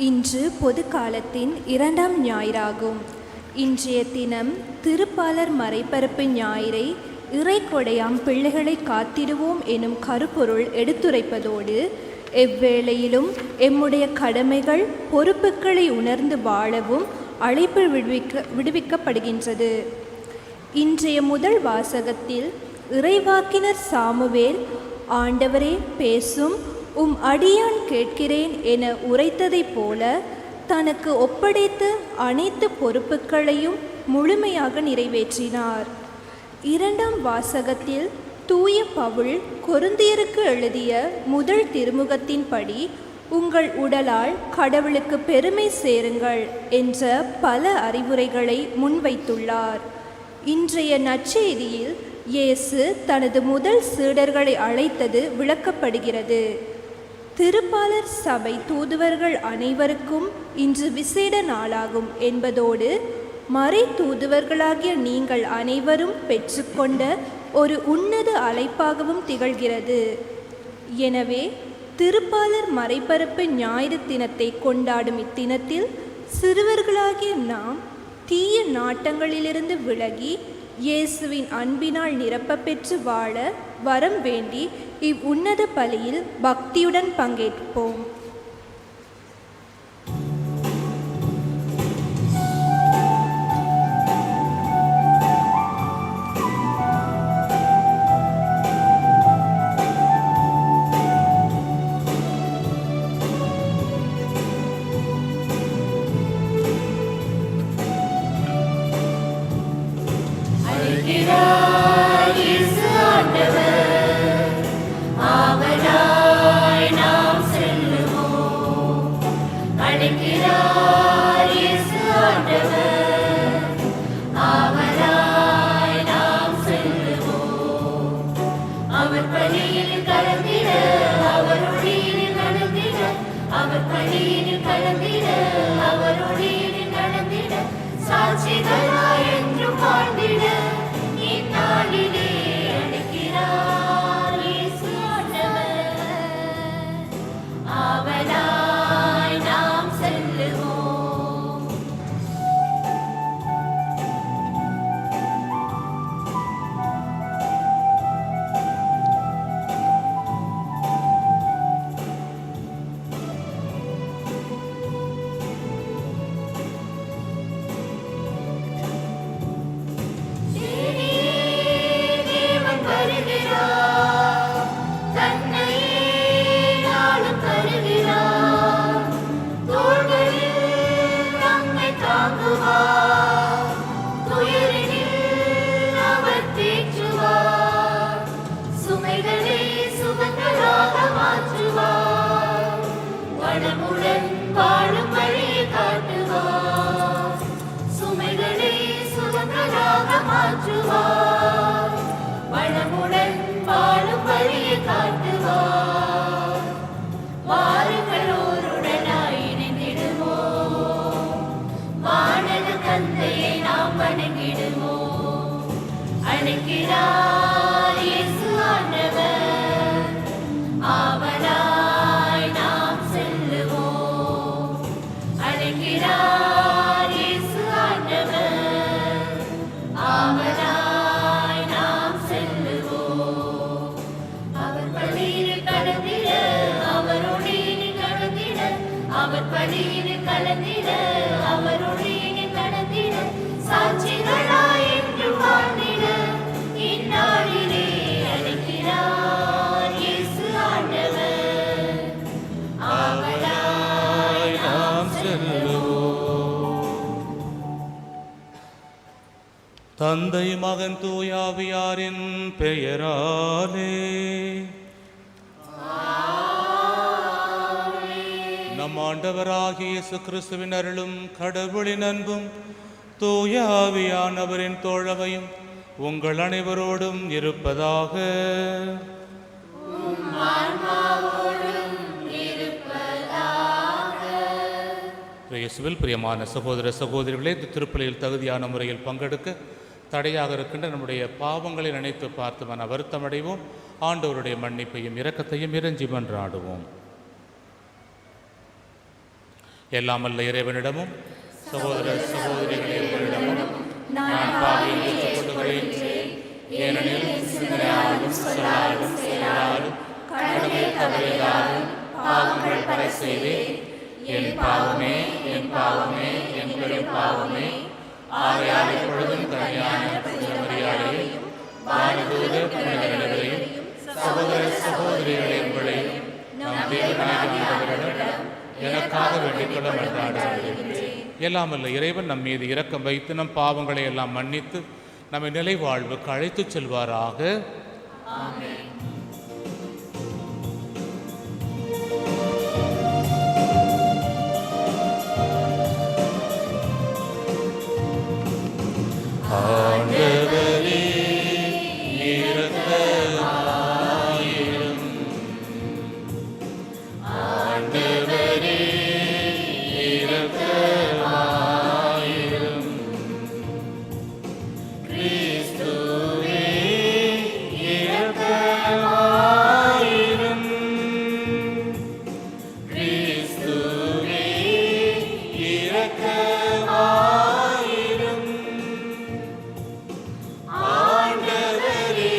இன்று பொது காலத்தின் 2ஆம் ஞாயிறாகும். இன்றைய தினம் திருப்பாலர் மறைபரப்பு ஞாயிறை இறைக்கொடையாம் பிள்ளைகளை காத்திடுவோம் எனும் கருப்பொருள் எடுத்துரைப்பதோடு எவ்வேளையிலும் எம்முடைய கடமைகள் பொறுப்புகளை உணர்ந்து வாழவும் அழைப்பு விடுவிக்கப்படுகின்றது. இன்றைய முதல் வாசகத்தில் இறைவாக்கினர் சாமுவேல், ஆண்டவரே பேசும், உம் அடியான் கேட்கிறேன் என உரைத்ததைப் போல தனக்கு ஒப்படைத்த அனைத்து பொறுப்புகளையும் முழுமையாக நிறைவேற்றினார். 2ஆம் வாசகத்தில் தூய பவுல் கொரிந்தியருக்கு எழுதிய முதல் திருமுகத்தின்படி உங்கள் உடலால் கடவுளுக்கு பெருமை சேருங்கள் என்ற பல அறிவுரைகளை முன்வைத்துள்ளார். இன்றைய நற்செய்தியில் இயேசு தனது முதல் சீடர்களை அழைத்தது விளக்கப்படுகிறது. திருப்பாலர் சபை தூதுவர்கள் அனைவருக்கும் இன்று விசேட நாளாகும் என்பதோடு மறை தூதுவர்களாகிய நீங்கள் அனைவரும் பெற்றுக்கொண்ட ஒரு உன்னத அழைப்பாகவும் திகழ்கிறது. எனவே திருப்பாலர் மறைபரப்பு ஞாயிறு தினத்தை கொண்டாடும் இத்தினத்தில் சிறுவர்களாகிய நாம் தீய நாட்டங்களிலிருந்து விலகி இயேசுவின் அன்பினால் நிரப்ப பெற்று வாழ வரம் வேண்டி இவ்வுன்னத பலியில் பக்தியுடன் பங்கேற்போம். தந்தை மகன் தூயாவியாரின் பெயராலே நம் ஆண்டவராகிய இயேசு கிறிஸ்துவின் அருளும் கடவுளின் அன்பும் தூயாவியானவரின் தோழமையும் உங்கள் அனைவரோடும் இருப்பதாக. இயேசுவில் பிரியமான சகோதர சகோதரிகளே, இந்த திருப்பலியில் தகுதியான முறையில் பங்கெடுக்க தடையாக இருக்கின்ற நம்முடைய பாவங்களை நினைத்து பார்த்து மன வருத்தமடைவோம். ஆண்டவருடைய மன்னிப்பையும் இரக்கத்தையும் இறைஞ்சி மன்றாடுவோம். எல்லாம் வல்ல இறைவனிடமும் சகோதர சகோதரிகளே உங்களிடமும் நான் பாவியை ஏற்றுக்கொள்கிறேன். ஏனெனில் சிந்தனையாலும் சொல்லாலும் செயலாலும் கடமை தவறியதாலும் பாவங்கள் பல செய்தேன். என் பாவமே என் பாவமே என் பெரும் பாவமே. ஆகையால் இப்பொழுதும் தனியான மரியாதையும் வானதூத புனிதர்களையும் சகோதர சகோதரிகளை உங்களையும் நம் தேவனாகிய எனக்காக வேண்டிக்கொள்ள மன்றாடுகிறேன். எல்லாம் அல்ல இறைவன் நம் மீது இரக்கம் வைத்து நம் பாவங்களை எல்லாம் மன்னித்து நம்மை நிலை வாழ்வுக்கு அழைத்துச் செல்வாராக. ஆமென். ஆண்டவரே இரக்கமாயிரும். ஆண்டவரே இரக்கமாயிரும். கிறிஸ்துவே இரக்கமாயிரும். கிறிஸ்துவே இரக்கமாயிரும். ஆண்டவரே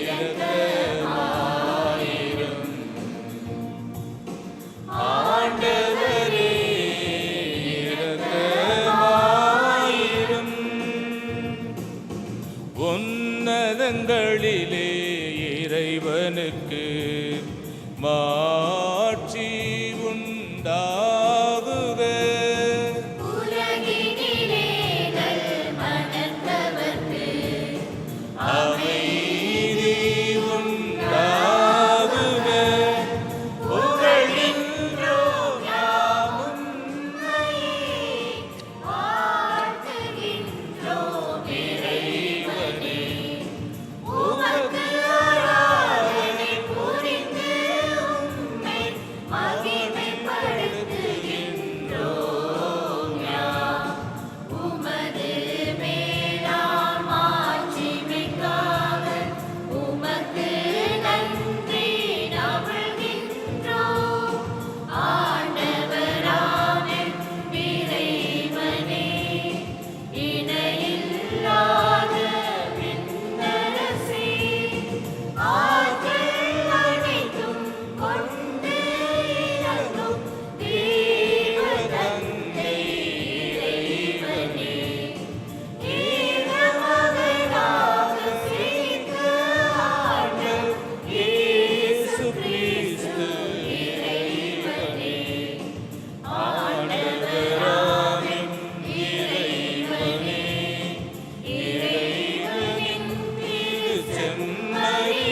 இரக்கமாயிரும். ஆண்டவரே இரக்கமாயிரும். உன்னதங்களிலே இறைவனுக்கு மாட்சி உண்டாகுக. உலகினிலே நல்மனத்தவர்க்கு அமைதி உண்டாகுக. புகழ்கின்றோம் யாம் உம்மையே வாழ்த்துகின்றோம் இறைவனே. உமக்கு ஆராதனை புரிந்து உம்மை மகிமைப்படுத்துகின்றோம் யாம். உமது மேலாம் ஆட்சிமைக்காக உமக்கு நன்றி நல்கின்றோம். ஆண்டவரான இறைவனே, இணையில்லாத விண்ணரசே, ஆற்றல் அனைத்தும் கொண்டு இறங்கும் தேவ தந்தை இறைவனே, ஏகமகனாக சிரித்த ஆண்டவர் இயேசு கிறிஸ்து இறைவனே. ஆண்டவராகிய இறைவனே, இறைவனின் திருச்செம்மறியே,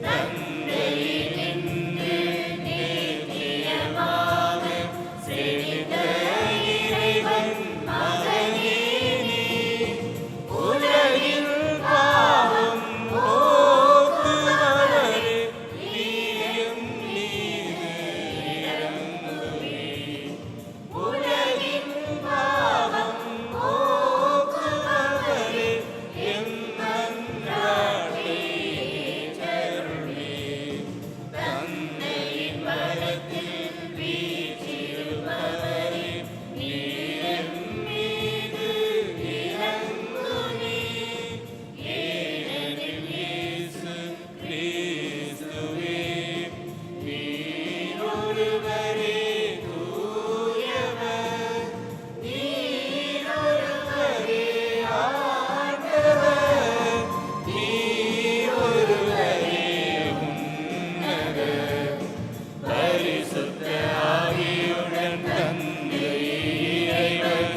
தந்தையினின்று நித்தியமாக செழித்த இறைவன் மகனே நீ. உலகின் பாவம் போக்குபவரே, நீ எம் மீது இரங்குவீர். உலகின் பாவம் போக்குபவரே, எம் மன்றாட்டை ஏற்றருளீர். தந்தையின் வலத்தில் வீற்றிருப்பவரே, நீர் எம் மீது இரங்குவீர். ஏனெனில் இயேசு கிறிஸ்துவே நீர் ஒருவரே தூயவர். நீர் ஒருவரே ஆண்டவர். நீர் ஒருவரே உன்னதர். பரிசுத்த ஆவியுடன் தந்தை இறைவன்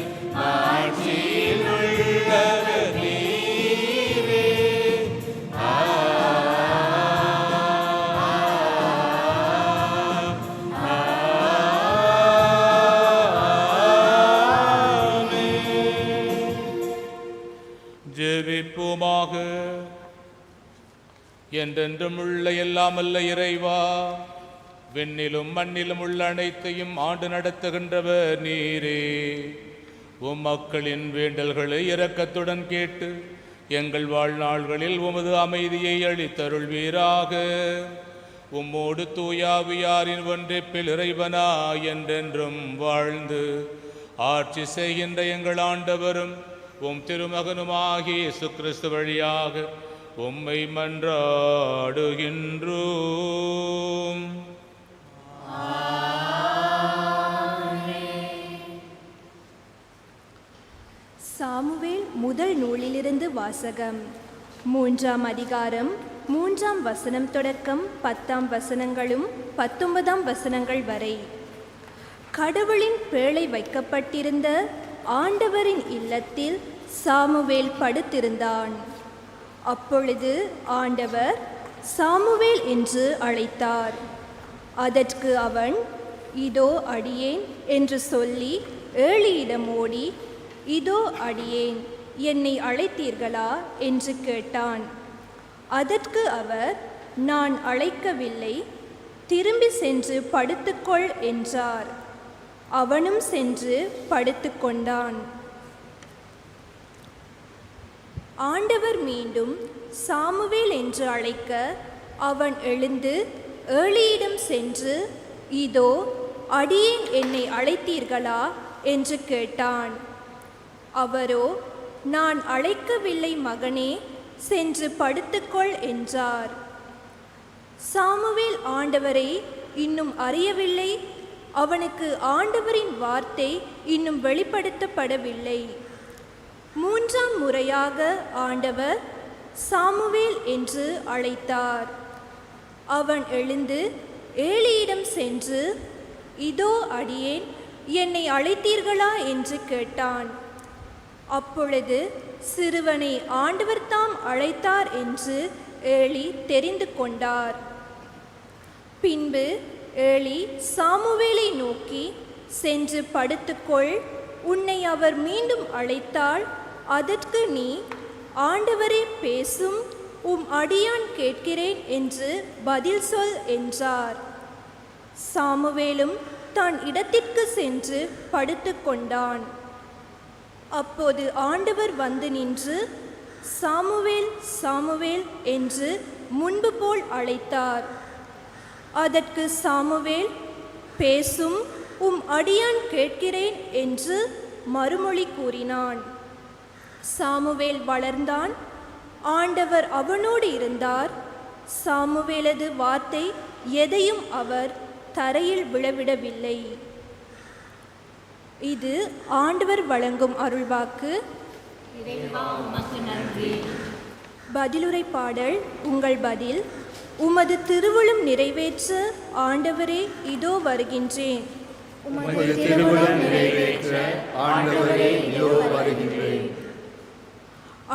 ஆட்சியில் உள்ளவர் நீரே. ஜெபிப்போமாக. என்றென்றும் உள்ள எல்லாம் அல்ல இறைவா, விண்ணிலும் மண்ணிலும் உள்ள அனைத்தையும் ஆண்டு நடத்துகின்றவர் நீரே. உம் மக்களின் வேண்டல்களை இரக்கத்துடன் கேட்டு எங்கள் வாழ்நாள்களில் உமது அமைதியை அளித்தருள்வீராக. உம்மோடு தூயாவியாரின் ஒன்றிப்பில் இறைவனா என்றென்றும் வாழ்ந்து ஆட்சி செய்கின்ற எங்கள் ஆண்டவரும் உம் திருமகனுமாகிய இயேசு கிறிஸ்து வழியாக உம்மை மன்றாடுகின்றோம். சாமுவேல் முதல் நூலிலிருந்து வாசகம். 3ஆம் அதிகாரம் 3ஆம் வசனம் தொடக்கம் 10ஆம் வசனங்களும் 19ஆம் வசனங்கள் வரை. கடவுளின் பேழை வைக்கப்பட்டிருந்த ஆண்டவரின் இல்லத்தில் சாமுவேல் படுத்திருந்தான். அப்பொழுது ஆண்டவர் சாமுவேல் என்று அழைத்தார். அதற்கு அவன், இதோ அடியேன் என்று சொல்லி ஏலியிடம் ஓடி, இதோ அடியேன், என்னை அழைத்தீர்களா என்று கேட்டான். அதற்கு அவர், நான் அழைக்கவில்லை, திரும்பி சென்று படுத்துக்கொள் என்றார். அவனும் சென்று படுத்துக்கொண்டான். ஆண்டவர் மீண்டும் சாமுவேல் என்று அழைக்க அவன் எழுந்து ஏலியிடம் சென்று, இதோ அடியேன், என்னை அழைத்தீர்களா என்று கேட்டான். அவரோ, நான் அழைக்கவில்லை மகனே, சென்று படுத்துக்கொள் என்றார். சாமுவேல் ஆண்டவரை இன்னும் அறியவில்லை. அவனுக்கு ஆண்டவரின் வார்த்தை இன்னும் வெளிப்படுத்தப்படவில்லை. 3ஆம் முறையாக ஆண்டவர் சாமுவேல் என்று அழைத்தார். அவன் எழுந்து ஏலியிடம் சென்று, இதோ அடியேன், என்னை அழைத்தீர்களா என்று கேட்டான். அப்பொழுது சிறுவனை ஆண்டவர் தாம் அழைத்தார் என்று ஏலி தெரிந்து கொண்டார். பின்பு ஏலி சாமுவேலை நோக்கி, சென்று படுத்துக்கொள், உன்னை அவர் மீண்டும் அழைத்தால் அதற்கு நீ, ஆண்டவரே பேசும், உம் அடியான் கேட்கிறேன் என்று பதில் சொல் என்றார். சாமுவேலும் தான் இடத்திற்கு சென்று படுத்துக்கொண்டான். அப்போது ஆண்டவர் வந்து நின்று, சாமுவேல், சாமுவேல் என்று முன்பு போல் அழைத்தார். அதற்கு சாமுவேல், பேசும், உம் அடியான் கேட்கிறேன் என்று மறுமொழி கூறினான். சாமுவேல் வளர்ந்தான். ஆண்டவர் அவனோடு இருந்தார். சாமுவேலது வார்த்தை எதையும் அவர் தரையில் விழவிடவில்லை. இது ஆண்டவர் வழங்கும் அருள்வாக்கு. பதிலுரை பாடல். உங்கள் பதில். உமது திருவுளம் நிறைவேற்ற ஆண்டவரே, இதோ வருகின்றேன். உமது திருவுளம் நிறைவேற்ற ஆண்டவரே, இதோ வருகின்றேன்.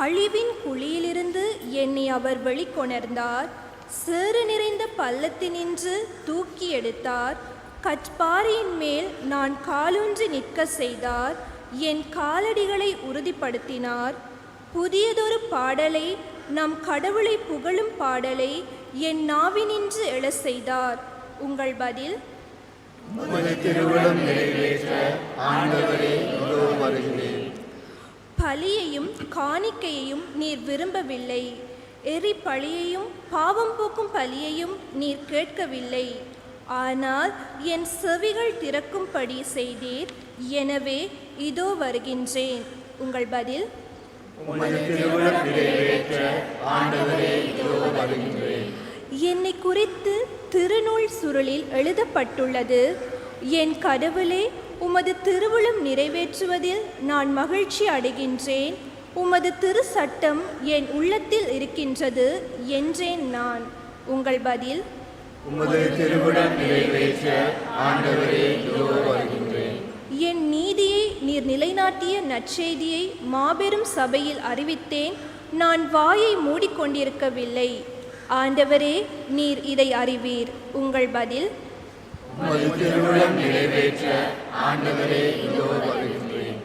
அழிவின் குழியிலிருந்து என்னை அவர் வெளிக்கொணர்ந்தார். சேறு நிறைந்த பள்ளத்தினின்று தூக்கி எடுத்தார். கற்பாறையின் மேல் நான் காலூன்றி நிற்க செய்தார். என் காலடிகளை உறுதிப்படுத்தினார். புதியதொரு பாடலை, நம் கடவுளை புகழும் பாடலை என் நாவினின்று எழச் செய்தார். உங்கள் பதில். உமது திருவுளம் நிறைவேற்ற ஆண்டவரே, இதோ வருகிறேன். பலியையும் காணிக்கையையும் நீர் விரும்பவில்லை. எரி பழியையும் பாவம் போக்கும் பலியையும் நீர் கேட்கவில்லை. ஆனால் என் செவிகள் திறக்கும்படி செய்தீர். எனவே இதோ வருகின்றேன். உங்கள் பதில். உமது திருவுளம் நிறைவேற்ற ஆண்டவரே, இதோ வருகின்றேன். என்னை குறித்து திருநூல் சுருளில் எழுதப்பட்டுள்ளது. என் கடவுளே, உமது திருவுளம் நிறைவேற்றுவதில் நான் மகிழ்ச்சி அடைகின்றேன். உமது திரு சட்டம் என் உள்ளத்தில் இருக்கின்றது என்றேன் நான். உங்கள் பதில். உமது திருவுளம் நிறைவேற்ற ஆண்டவரே, இதோ வருகின்றேன். என் நீதியை நீர் நிலைநாட்டிய நற்செய்தியை மாபெரும் சபையில் அறிவித்தேன். நான் வாயை மூடிக்கொண்டிருக்கவில்லை. ஆண்டவரே, நீர் இதை அறிவீர். உங்கள் பதில். உமது திருவுளம் நிறைவேற்ற ஆண்டவரே, இதோ வருகின்றேன்.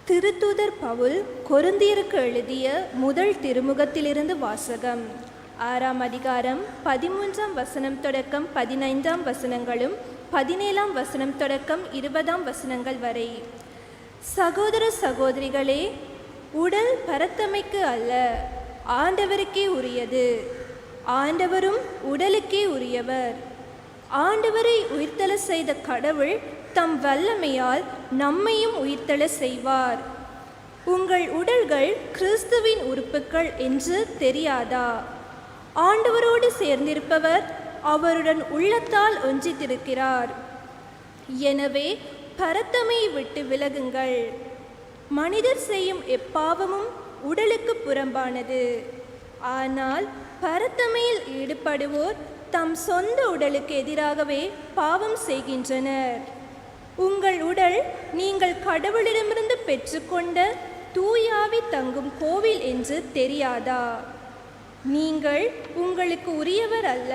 திருத்தூதர் பவுல் கொரிந்தியருக்கு எழுதிய முதல் திருமுகத்திலிருந்து வாசகம். 6ஆம் அதிகாரம் 13ஆம் வசனம் தொடக்கம் 15ஆம் வசனங்களும் 17ஆம் வசனம் தொடக்கம் 20ஆம் வசனங்கள் வரை. சகோதர சகோதரிகளே, உடல் பரத்தமைக்கு அல்ல, ஆண்டவருக்கே உரியது. ஆண்டவரும் உடலுக்கே உரியவர். ஆண்டவரை உயிர்த்தெழ செய்த கடவுள் தம் வல்லமையால் நம்மையும் உயிர்த்தெழ செய்வார். உங்கள் உடல்கள் கிறிஸ்துவின் உறுப்புக்கள் என்று தெரியாதா? ஆண்டவரோடு சேர்ந்திருப்பவர் அவருடன் உள்ளத்தால் ஒன்றித்திருக்கிறார். எனவே பரத்தமையை விட்டு விலகுங்கள். மனிதர் செய்யும் எப்பாவமும் உடலுக்கு புறம்பானது. ஆனால் பரத்தமையில் ஈடுபடுவோர் தம் சொந்த உடலுக்கு எதிராகவே பாவம் செய்கின்றனர். உங்கள் உடல் நீங்கள் கடவுளிடமிருந்து பெற்றுக்கொண்ட தூயாவி தங்கும் கோவில் என்று தெரியாதா? நீங்கள் உங்களுக்கு உரியவர் அல்ல.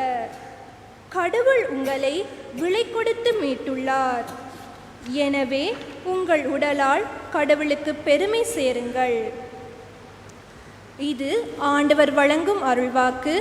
கடவுள் உங்களை விலை கொடுத்து மீட்டுள்ளார். எனவே உங்கள் உடலால் கடவுளுக்கு பெருமை சேருங்கள். இது ஆண்டவர் வழங்கும் அருள்வாக்கு.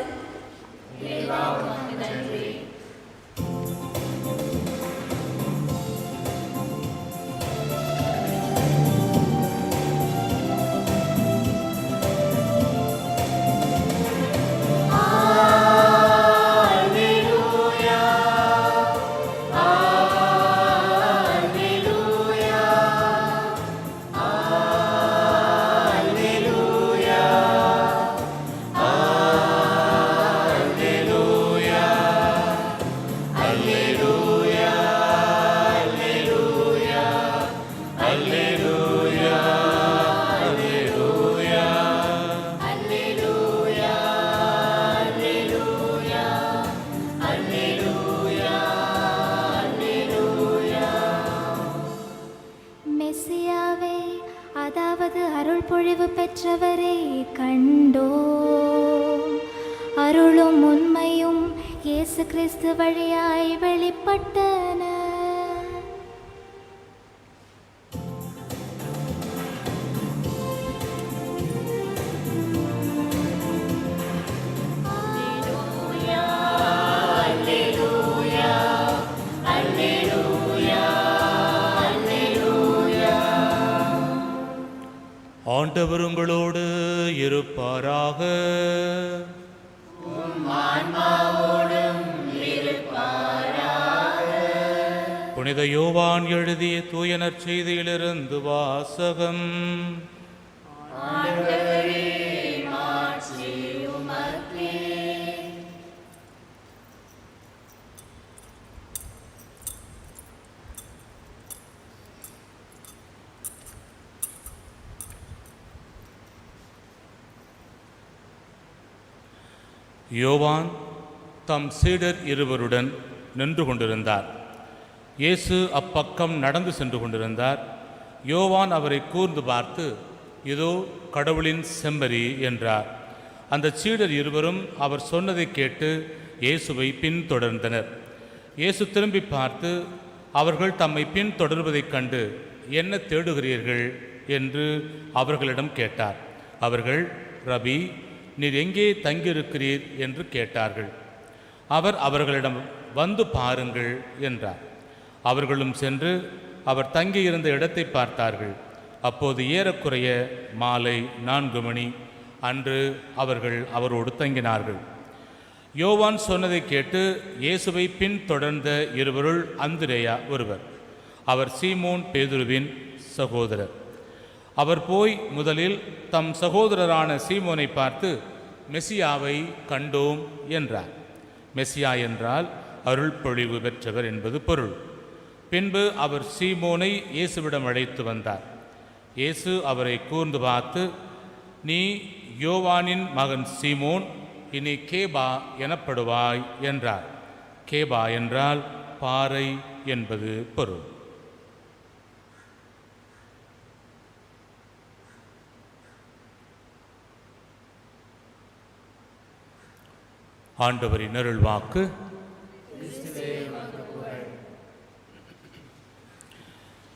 மெசியாவே, அதாவது அருள் பொழிவு பெற்றவரே கண்டோம். அருளும் உண்மையும் இயேசு கிறிஸ்து வழியாய் வெளிப்பட்டன. ஆண்டவர் உங்களோடு இருப்பாராக. புனித யோவான் எழுதிய தூய நற்செய்தியிலிருந்து வாசகம். யோவான் தம் சீடர் இருவருடன் நின்று கொண்டிருந்தார். இயேசு அப்பக்கம் நடந்து சென்று கொண்டிருந்தார். யோவான் அவரை கூர்ந்து பார்த்து, இதோ கடவுளின் செம்மறி என்றார். அந்த சீடர் இருவரும் அவர் சொன்னதை கேட்டு இயேசுவை பின்தொடர்ந்தனர். இயேசு திரும்பி பார்த்து அவர்கள் தம்மை பின்தொடர்வதைக் கண்டு, என்ன தேடுகிறீர்கள் என்று அவர்களிடம் கேட்டார். அவர்கள், ரபி, நீர் எங்கே தங்கியிருக்கிறீர் என்று கேட்டார்கள். அவர் அவர்களிடம், வந்து பாருங்கள் என்றார். அவர்களும் சென்று அவர் தங்கியிருந்த இடத்தை பார்த்தார்கள். அப்போது ஏறக்குறைய மாலை 4 மணி. அன்று அவர்கள் அவரோடு தங்கினார்கள். யோவான் சொன்னதை கேட்டு இயேசுவை பின்தொடர்ந்த இருவருள் அந்திரேயா ஒருவர். அவர் சீமோன் பேதுருவின் சகோதரர். அவர் போய் முதலில் தம் சகோதரரான சீமோனை பார்த்து, மெசியாவை கண்டோம் என்றார். மெசியா என்றால் அருள் பொழிவு பெற்றவர் என்பது பொருள். பின்பு அவர் சீமோனை இயேசுவிடம் அழைத்து வந்தார். இயேசு அவரை கூர்ந்து பார்த்து, நீ யோவானின் மகன் சீமோன், இனி கேபா எனப்படுவாய் என்றார். கேபா என்றால் பாறை என்பது பொருள். ஆண்டவரின் அருள் வாக்கு.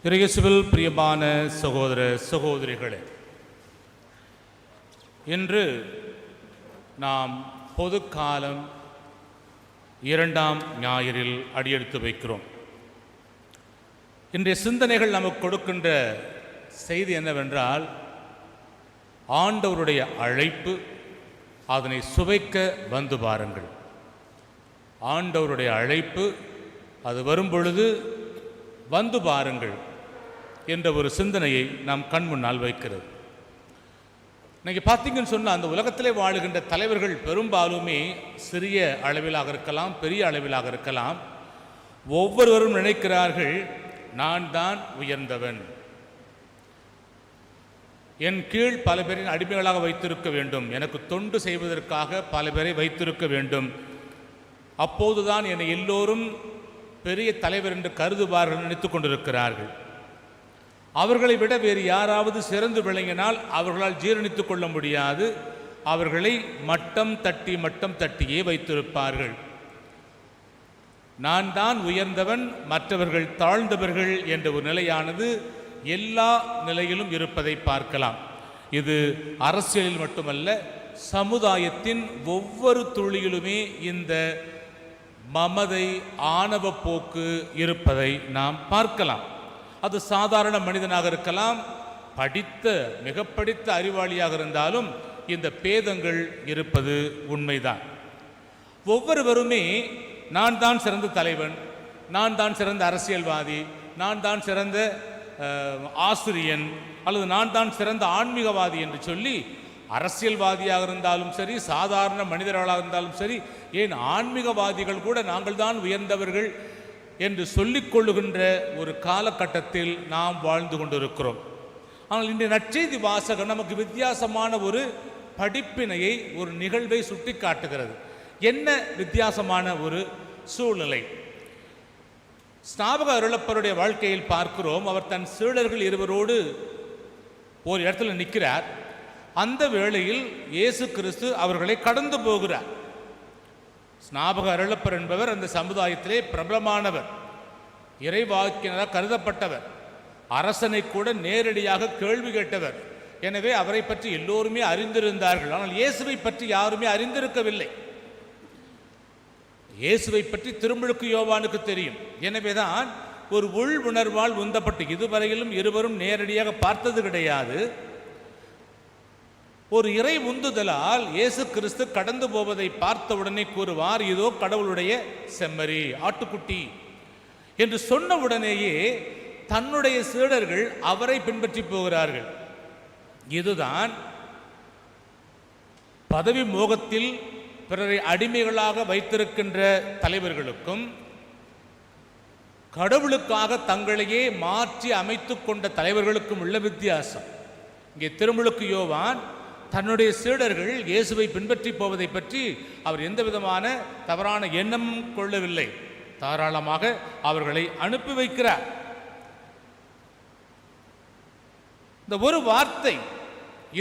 இயேசுவில் பிரியமான சகோதர சகோதரிகளே, இன்று நாம் பொதுக்காலம் 2ஆம் ஞாயிறில் அடியெடுத்து வைக்கிறோம். இன்றைய சிந்தனைகள் நமக்கு கொடுக்கின்ற செய்தி என்னவென்றால், ஆண்டவருடைய அழைப்பு அதனை சுவைக்க வந்து பாருங்கள். ஆண்டவருடைய அழைப்பு அது வரும்பொழுது வந்து பாருங்கள் என்ற ஒரு சிந்தனையை நாம் கண் முன்னால் வைக்கிறது. இன்னைக்கு பார்த்தீங்கன்னு சொன்னால் அந்த உலகத்திலே வாழுகின்ற தலைவர்கள் பெரும்பாலுமே சிறிய அளவிலாக இருக்கலாம், பெரிய அளவிலாக இருக்கலாம். ஒவ்வொருவரும் நினைக்கிறார்கள், நான் தான் உயர்ந்தவன், என் கீழ் பல பேரின் அடிமைகளாக வைத்திருக்க வேண்டும், எனக்கு தொண்டு செய்வதற்காக பல பேரை வைத்திருக்க வேண்டும், அப்போதுதான் என்னை எல்லோரும் பெரிய தலைவர் என்று கருதுவார்கள் நினைத்து கொண்டிருக்கிறார்கள். அவர்களை விட வேறு யாராவது சிறந்து விளங்கினால் அவர்களால் ஜீரணித்து கொள்ள முடியாது. அவர்களை மட்டம் தட்டியே வைத்திருப்பார்கள். நான் தான் உயர்ந்தவன், மற்றவர்கள் தாழ்ந்தவர்கள் என்ற ஒரு நிலையானது எல்லா நிலையிலும் இருப்பதை பார்க்கலாம். இது அரசியலில் மட்டுமல்ல, சமுதாயத்தின் ஒவ்வொரு துளியிலுமே இந்த மமதை, ஆணவ போக்கு இருப்பதை நாம் பார்க்கலாம். அது சாதாரண மனிதனாக இருக்கலாம், மிக படித்த அறிவாளியாக இருந்தாலும் இந்த பேதங்கள் இருப்பது உண்மைதான். ஒவ்வொருவருமே நான் தான் சிறந்த தலைவன், நான் தான் சிறந்த அரசியல்வாதி, நான் தான் சிறந்த ஆசிரியன், அல்லது நான் தான் சிறந்த ஆன்மீகவாதி என்று சொல்லி அரசியல்வாதியாக இருந்தாலும் சரி, சாதாரண மனிதர்களாக இருந்தாலும் சரி, ஏன் ஆன்மீகவாதிகள் கூட நாங்கள் தான் உயர்ந்தவர்கள் என்று சொல்லிக் கொள்ளுகின்ற ஒரு காலகட்டத்தில் நாம் வாழ்ந்து கொண்டிருக்கிறோம். ஆனால் இன்றைய நற்செய்தி வாசகம் நமக்கு வித்தியாசமான ஒரு படிப்பினையை, ஒரு நிகழ்வை சுட்டி காட்டுகிறது. என்ன வித்தியாசமான ஒரு சூழ்நிலை? ஸ்நாபக அருளப்பருடைய வாழ்க்கையில் பார்க்கிறோம். அவர் தன் சீடர்கள் இருவரோடு ஒரு இடத்துல நிற்கிறார். அந்த வேளையில் இயேசு கிறிஸ்து அவர்களை கடந்து போகிறார். ஸ்நாபக அருளப்பர் என்பவர் அந்த சமுதாயத்திலே பிரபலமானவர், இறைவாக்கினராக கருதப்பட்டவர், அரசனை கூட நேரடியாக கேள்வி கேட்டவர். எனவே அவரை பற்றி எல்லோருமே அறிந்திருந்தார்கள். ஆனால் இயேசுவை பற்றி யாருமே அறிந்திருக்கவில்லை. இயேசுவை பற்றி திருமுழுக்கு யோவானுக்கு தெரியும். எனவேதான் ஒரு உள் உணர்வால் உந்தப்பட்டு, இதுவரையிலும் இருவரும் நேரடியாக பார்த்தது கிடையாது. ஒரு இறை உந்துதலால் இயேசு கிறிஸ்து கடந்து போவதை பார்த்தவுடனே கூறுவார், இதோ கடவுளுடைய செம்மறி, ஆட்டுக்குட்டி என்று சொன்ன உடனேயே தன்னுடைய சீடர்கள் அவரை பின்பற்றி போகிறார்கள். இதுதான் பதவி மோகத்தில் பிறரை அடிமைகளாக வைத்திருக்கின்ற தலைவர்களுக்கும், கடவுளுக்காக தங்களையே மாற்றி அமைத்து கொண்ட தலைவர்களுக்கும் உள்ள வித்தியாசம். இங்கே திருமுழுக்கு யோவான் தன்னுடைய சீடர்கள் இயேசுவை பின்பற்றி போவதை பற்றி அவர் எந்த விதமான தவறான எண்ணம் கொள்ளவில்லை. தாராளமாக அவர்களை அனுப்பி வைக்கிறார். இந்த ஒரு வார்த்தை,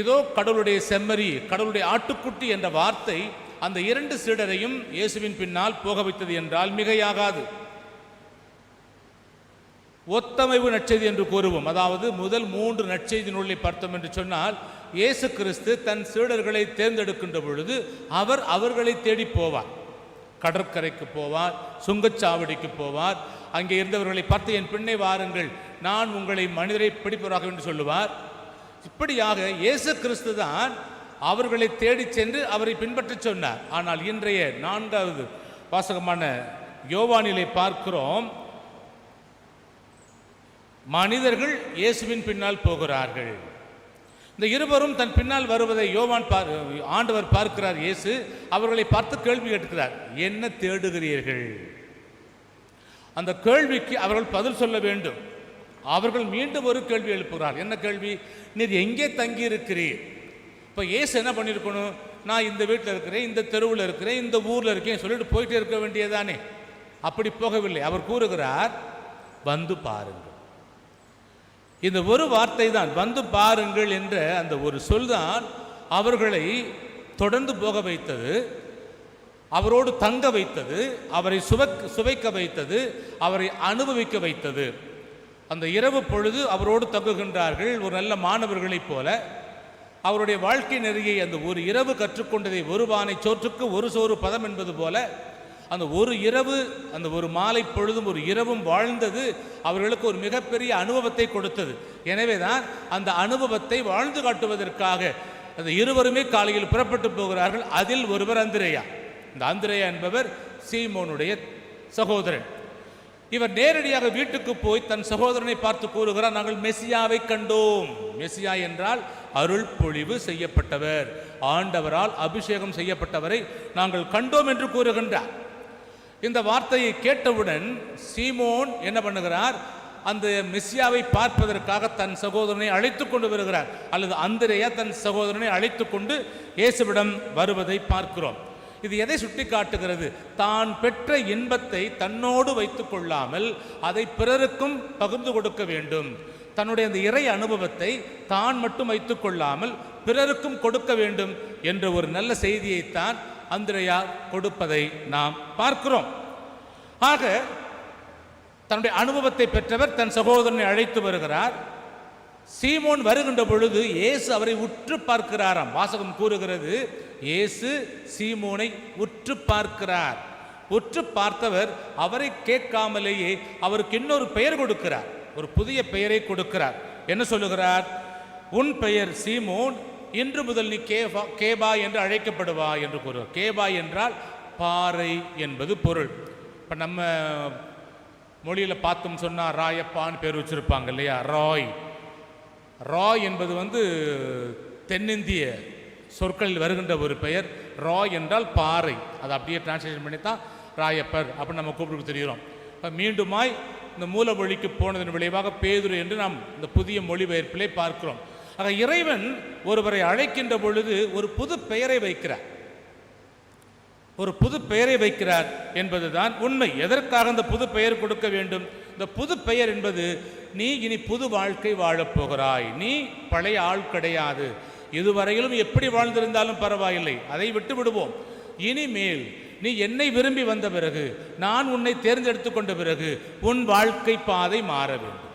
இதோ கடவுளுடைய செம்மறி, கடவுளுடைய ஆட்டுக்குட்டி என்ற வார்த்தை அந்த இரண்டு சீடரையும் இயேசுவின் பின்னால் போக வைத்தது என்றால் மிகையாகாது. ஒத்தமைவு நற்செய்தி என்று கூறுவோம். அதாவது முதல் 3 நற்செய்தி நூலை பார்த்தோம் என்று சொன்னால், இயேசு கிறிஸ்து தன் சீடர்களை தேர்ந்தெடுக்கின்ற பொழுது அவர் அவர்களை தேடி போவார். கடற்கரைக்கு போவார், சுங்கச்சாவடிக்கு போவார். அங்கே இருந்தவர்களை பார்த்து என் பின்னே வாருங்கள், நான் உங்களை மனிதரை பிடிப்பவராக என்று சொல்லுவார். இப்படியாக இயேசு கிறிஸ்து தான் அவர்களை தேடி சென்று அவரை பின்பற்ற சொன்னார். ஆனால் இன்றைய 4வது வாசகமான யோவானிலே பார்க்கிறோம், மனிதர்கள் இயேசுவின் பின்னால் போகிறார்கள். இந்த இருவரும் தன் பின்னால் வருவதை ஆண்டவர் பார்க்கிறார். இயேசு அவர்களை பார்த்து கேள்வி கேட்கிறார், என்ன தேடுகிறீர்கள்? அந்த கேள்விக்கு அவர்கள் பதில் சொல்ல வேண்டும். அவர்கள் மீண்டும் ஒரு கேள்வி எழுப்புகிறார். என்ன கேள்வி? நீர் எங்கே தங்கி இருக்கிறீர்? இப்போ இயேசு என்ன பண்ணியிருக்கணும்? நான் இந்த வீட்டில் இருக்கிறேன், இந்த தெருவில் இருக்கிறேன், இந்த ஊரில் இருக்கேன் சொல்லிட்டு போயிட்டே இருக்க வேண்டியதானே. அப்படி போகவில்லை. அவர் கூறுகிறார், வந்து பாருங்கள். இந்த ஒரு வார்த்தை தான், வந்து பாருங்கள் என்ற அந்த ஒரு சொல் தான் அவர்களை தொடர்ந்து போக வைத்தது, அவரோடு தங்க வைத்தது, அவரை சுவைக்க வைத்தது, அவரை அனுபவிக்க வைத்தது. அந்த இரவு பொழுது அவரோடு தங்குகின்றார்கள். ஒரு நல்ல மாணவர்களைப் போல அவருடைய வாழ்க்கை நெறியை அந்த ஒரு இரவு கற்றுக்கொண்டதை ஒரு பானை சோற்றுக்கு ஒரு சோறு பதம் என்பது போல அந்த ஒரு இரவு, அந்த ஒரு மாலை பொழுதும் ஒரு இரவும் வாழ்ந்தது அவர்களுக்கு ஒரு மிகப்பெரிய அனுபவத்தை கொடுத்தது. எனவே தான் அந்த அனுபவத்தை வாழ்ந்து காட்டுவதற்காக அந்த இருவருமே காலையில் புறப்பட்டு போகிறார்கள். அதில் ஒருவர் அந்திரேயா. இந்த அந்திரேயா என்பவர் சீமோனுடைய சகோதரன். இவர் நேரடியாக வீட்டுக்கு போய் தன் சகோதரனை பார்த்து கூறுகிறார், நாங்கள் மெசியாவை கண்டோம். மெசியா என்றால் அருள் பொழிவு செய்யப்பட்டவர், ஆண்டவரால் அபிஷேகம் செய்யப்பட்டவரை நாங்கள் கண்டோம் என்று கூறுகின்றார். இந்த வார்த்தையை கேட்டவுடன் சீமோன் என்ன பண்ணுகிறார், அந்த மெசியாவை பார்ப்பதற்காக தன் சகோதரனை அழைத்து கொண்டு வருகிறார். அல்லது அந்திரேயா தன் சகோதரனை அழைத்து கொண்டு இயேசுவிடம் வருவதை பார்க்கிறோம். இது எதை சுட்டி காட்டுகிறது? தான் பெற்ற இன்பத்தை தன்னோடு வைத்து கொள்ளாமல் அதை பிறருக்கும் பகிர்ந்து கொடுக்க வேண்டும். தன்னுடைய அந்த இறை அனுபவத்தை தான் மட்டும் வைத்து கொள்ளாமல் பிறருக்கும் கொடுக்க வேண்டும் என்ற ஒரு நல்ல செய்தியைத்தான் அந்திரேயா கொடுப்பதை நாம் பார்க்கிறோம். ஆக தன்னுடைய அனுபவத்தை பெற்றவர் தன் சகோதரனை அழைத்து வருகிறார். சீமோன் வருகின்ற பொழுது இயேசு அவரை உற்று பார்க்கிறாராம். வாசகம் கூறுகிறது, இயேசு சீமோனை உற்று பார்க்கிறார். உற்று பார்த்தவர் அவரை கேட்காமலேயே அவருக்கு இன்னொரு பெயர் கொடுக்கிறார், ஒரு புதிய பெயரை கொடுக்கிறார். என்ன சொல்லுகிறார்? உன் பெயர் சீமோன், இன்று முதல் நீ கேபா என்று அழைக்கப்படுவா என்று கூறுவார். கேபா என்றால் பாறை என்பது பொருள். இப்போ நம்ம மொழியில் பார்த்தோம் சொன்னால் ராயப்பான்னு பேர் வச்சுருப்பாங்க இல்லையா, ராய். ராய் என்பது தென்னிந்திய சொற்களில் வருகின்ற ஒரு பெயர். ராய் என்றால் பாறை. அதை அப்படியே டிரான்ஸ்லேஷன் பண்ணி தான் ராயப்பர் அப்படின்னு நம்ம கூப்பிட்டு தெரிகிறோம். மீண்டுமாய் இந்த மூல மொழிக்கு போனதன் விளைவாக பேதுரு என்று நாம் இந்த புதிய மொழிபெயர்ப்பிலே பார்க்கிறோம். ஆக இறைவன் ஒருவரை அழைக்கின்ற பொழுது ஒரு புது பெயரை வைக்கிறார், ஒரு புது பெயரை வைக்கிறார் என்பதுதான் உண்மை. எதற்காக இந்த புது பெயர் கொடுக்க வேண்டும்? இந்த புது பெயர் என்பது, நீ இனி புது வாழ்க்கை வாழப்போகிறாய், நீ பழைய ஆள் கிடையாது, இதுவரையிலும் எப்படி வாழ்ந்திருந்தாலும் பரவாயில்லை, அதை விட்டு விடுவோம். இனிமேல் நீ என்னை விரும்பி வந்த பிறகு, நான் உன்னை தேர்ந்தெடுத்து கொண்ட பிறகு உன் வாழ்க்கை பாதை மாற வேண்டும்.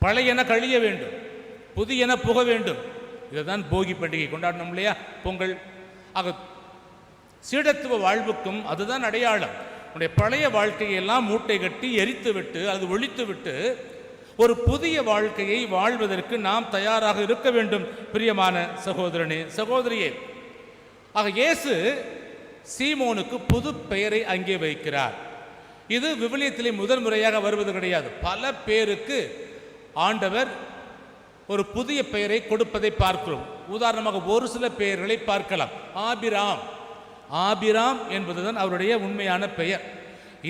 பழையன கழிய வேண்டும், புதியன புக வேண்டும். இதுதான் போகி பண்டிகை கொண்டாடணும் இல்லையா, பொங்கல். ஆக சீடத்துவ வாழ்வுக்கும் அதுதான் அடையாளம். உன்னுடைய பழைய வாழ்க்கையெல்லாம் மூட்டை கட்டி எரித்து விட்டு அது ஒழித்து விட்டு ஒரு புதிய வாழ்க்கையை வாழ்வதற்கு நாம் தயாராக இருக்க வேண்டும். பிரியமான சகோதரனே, சகோதரியே, ஆக இயேசு சீமோனுக்கு புது பெயரை அங்கே வைக்கிறார். இது விவிலியத்திலே முதல் முறையாக வருவது கிடையாது. பல பேருக்கு ஆண்டவர் ஒரு புதிய பெயரை கொடுப்பதை பார்க்கிறோம். உதாரணமாக ஒரு சில பெயர்களை பார்க்கலாம். ஆபிராம். ஆபிராம் என்பதுதான் அவருடைய உண்மையான பெயர்.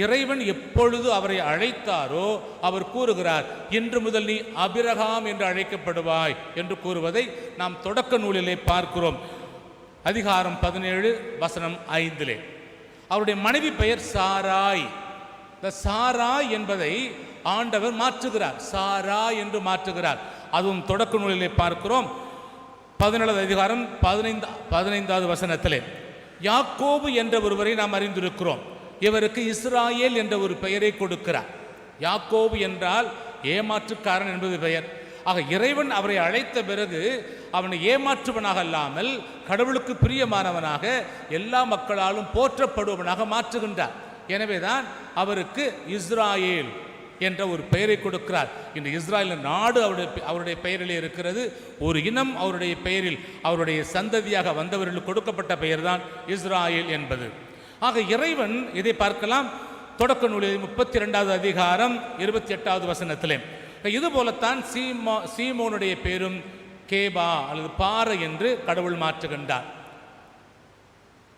இறைவன் எப்பொழுது அவரை அழைத்தாரோ அவர் கூறுகிறார், இன்று முதல் நீ அபிரகாம் என்று அழைக்கப்படுவாய் என்று கூறுவதை நாம் தொடக்க நூலிலே பார்க்கிறோம். அதிகாரம் 17 வசனம் 5. அவருடைய மனைவி பெயர் சாராய். இந்த சாராய் என்பதை ஆண்டவர் மாற்றுகிறார், சாரா என்று மாற்றுகிறார். அதுவும் தொடக்க நூலிலே பார்க்கிறோம். 17 அதிகாரம் 15வது வசனத்திலே யாக்கோபு என்ற ஒருவரை நாம் அறிந்திருக்கிறோம். இவருக்கு இஸ்ராயேல் என்ற ஒரு பெயரை கொடுக்கிறார். யாக்கோபு என்றால் ஏமாற்றுக்காரன் என்பது பெயர். ஆக இறைவன் அவரை அழைத்த பிறகு அவனை ஏமாற்றுவனாக அல்லாமல் கடவுளுக்கு பிரியமானவனாக எல்லா மக்களாலும் போற்றப்படுவனாக மாற்றுகின்றார். எனவேதான் அவருக்கு இஸ்ராயேல் என்ற ஒரு பெயரை கொடுக்கிறார். இந்த இஸ்ராயல் நாடு அவருடைய பெயரிலே இருக்கிறது. ஒரு இனம் அவருடைய பெயரில், அவருடைய சந்ததியாக வந்தவர்களுக்கு கொடுக்கப்பட்ட பெயர் தான் இஸ்ராயேல் என்பது. ஆக இறைவன் இதை பார்க்கலாம் தொடக்க நூலில் 32வது அதிகாரம் 28வது வசனத்திலே. இது போலத்தான் சீமோனுடைய பேரும் கேபா அல்லது பாறை என்று கடவுள் மாற்றுகின்றார்.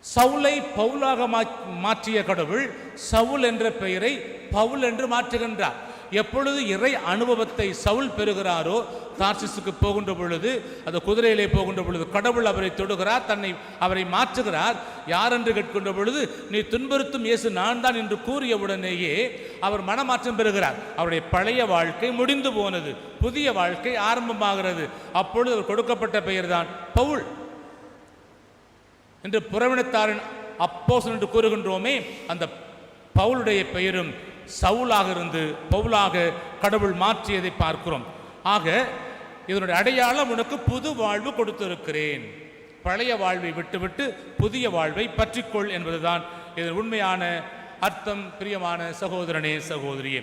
சவுலை பவுலாக மாற்றிய கடவுள் சவுல் என்ற பெயரை பவுல் என்று மாற்றுகின்றார். எப்பொழுது இறை அனுபவத்தை சவுல் பெறுகிறாரோ, தார்சிசுக்கு போகின்ற பொழுது, அந்த குதிரையிலே போகின்ற பொழுது கடவுள் அவரை தொடுகிறார், அவரை மாற்றுகிறார். யார் என்று கேட்கின்ற பொழுது, நீ துன்புறுத்தும் இயேசு நான் தான் என்று கூறிய உடனேயே அவர் மனமாற்றம் பெறுகிறார். அவருடைய பழைய வாழ்க்கை முடிந்து போனது, புதிய வாழ்க்கை ஆரம்பமாகிறது. அப்பொழுது அவர் கொடுக்கப்பட்ட பெயர் தான் பவுல் என்று புறவினத்தாரின் அப்போஸ்தலன் என்று கூறுகின்றோமே, அந்த பவுலுடைய பெயரும் சவுலாக இருந்து பவுலாக கடவுள் மாற்றியதை பார்க்கிறோம். ஆக இதனுடைய அடையாளம், உனக்கு புது வாழ்வு கொடுத்திருக்கிறேன், பழைய வாழ்வை விட்டுவிட்டு புதிய வாழ்வை பற்றிக்கொள் என்பதுதான் இதன் உண்மையான அர்த்தம். பிரியமான சகோதரனே, சகோதரியே,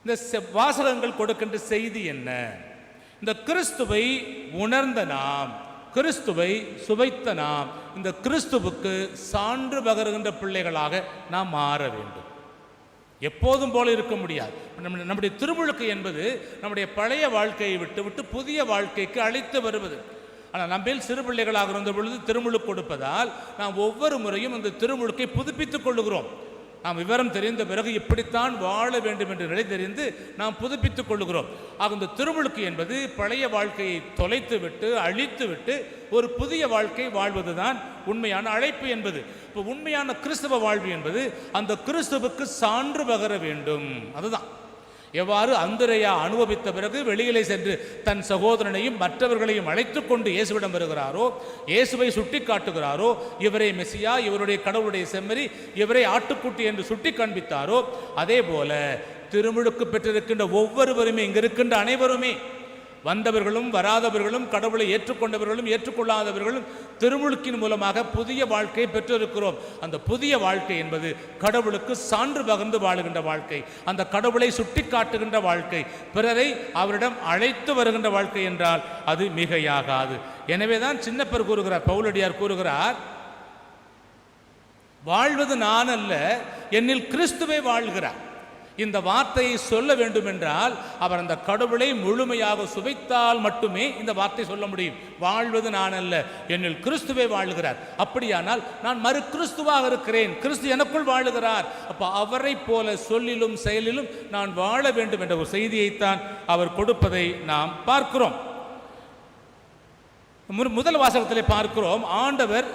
இந்த வாசகங்கள் கொடுக்கின்ற செய்தி என்ன? இந்த கிறிஸ்துவை உணர்ந்த நாம், கிறிஸ்துவை சுவைத்த நாம், இந்த கிறிஸ்துவுக்கு சான்று பகருகின்ற பிள்ளைகளாக நாம் மாற வேண்டும். எப்போதும் போல இருக்க முடியாது. நம்முடைய திருமுழுக்கு என்பது நம்முடைய பழைய வாழ்க்கையை விட்டு புதிய வாழ்க்கைக்கு அழைத்து வருவது. ஆனால் நம்மில் சிறு பிள்ளைகளாக இருந்த பொழுது திருமுழுக்கு கொடுப்பதால் நாம் ஒவ்வொரு முறையும் அந்த திருமுழுக்கை புதுப்பித்துக் கொள்ளுகிறோம். நாம் விவரம் தெரிந்த பிறகு இப்படித்தான் வாழ வேண்டும் என்று நிலை தெரிந்து நாம் புதுப்பித்துக் கொள்ளுகிறோம். ஆக இந்த திருமுழுக்கு என்பது பழைய வாழ்க்கையை தொலைத்து விட்டு அழித்து விட்டு ஒரு புதிய வாழ்க்கை வாழ்வதுதான் உண்மையான அழைப்பு என்பது. இப்போ உண்மையான கிறிஸ்தவ வாழ்வு என்பது அந்த கிறிஸ்துவுக்கு சான்று பகர வேண்டும். அதுதான் எவ்வாறு அந்திரேயா அனுபவித்த பிறகு வெளியிலே சென்று தன் சகோதரனையும் மற்றவர்களையும் அழைத்து கொண்டு இயேசுவிடம் வருகிறாரோ, இயேசுவை சுட்டி காட்டுகிறாரோ, இவரே மெசியா, இவருடைய கடவுளுடைய செம்மறி, இவரே ஆட்டுக்குட்டி என்று சுட்டி காண்பித்தாரோ, அதே போல திருமுழுக்கு பெற்றிருக்கின்ற ஒவ்வொருவருமே, இங்கு இருக்கின்ற அனைவருமே, வந்தவர்களும் வராதவர்களும் கடவுளை ஏற்றுக்கொண்டவர்களும் ஏற்றுக்கொள்ளாதவர்களும் திருமுழுக்கின் மூலமாக புதிய வாழ்க்கையை பெற்றிருக்கிறோம். அந்த புதிய வாழ்க்கை என்பது கடவுளுக்கு சான்று பகர்ந்து வாழுகின்ற வாழ்க்கை, அந்த கடவுளை சுட்டி காட்டுகின்ற வாழ்க்கை, பிறரை அவரிடம் அழைத்து வருகின்ற வாழ்க்கை என்றால் அது மிகையாகாது. எனவேதான் சின்னப்பர் கூறுகிறார், பவுலடியார் கூறுகிறார், வாழ்வது நான் அல்ல, என்னில் கிறிஸ்துவே வாழ்கிறார். இந்த வார்த்தையை சொல்ல வேண்டும் என்றால் அவர் அந்த கடவுளை முழுமையாக சுவைத்தால் மட்டுமே இந்த வார்த்தை சொல்ல முடியும். வாழ்வது நான் அல்ல, என்னில் கிறிஸ்துவே வாழுகிறார். அப்படியானால் நான் மறு கிறிஸ்துவாக இருக்கிறேன், கிறிஸ்து எனக்குள் வாழுகிறார். அப்போ அவரை போல சொல்லிலும் செயலிலும் நான் வாழ வேண்டும் என்ற ஒரு செய்தியைத்தான் அவர் கொடுப்பதை நாம் பார்க்கிறோம். முதல் வாசகத்திலே பார்க்கிறோம், ஆண்டவர்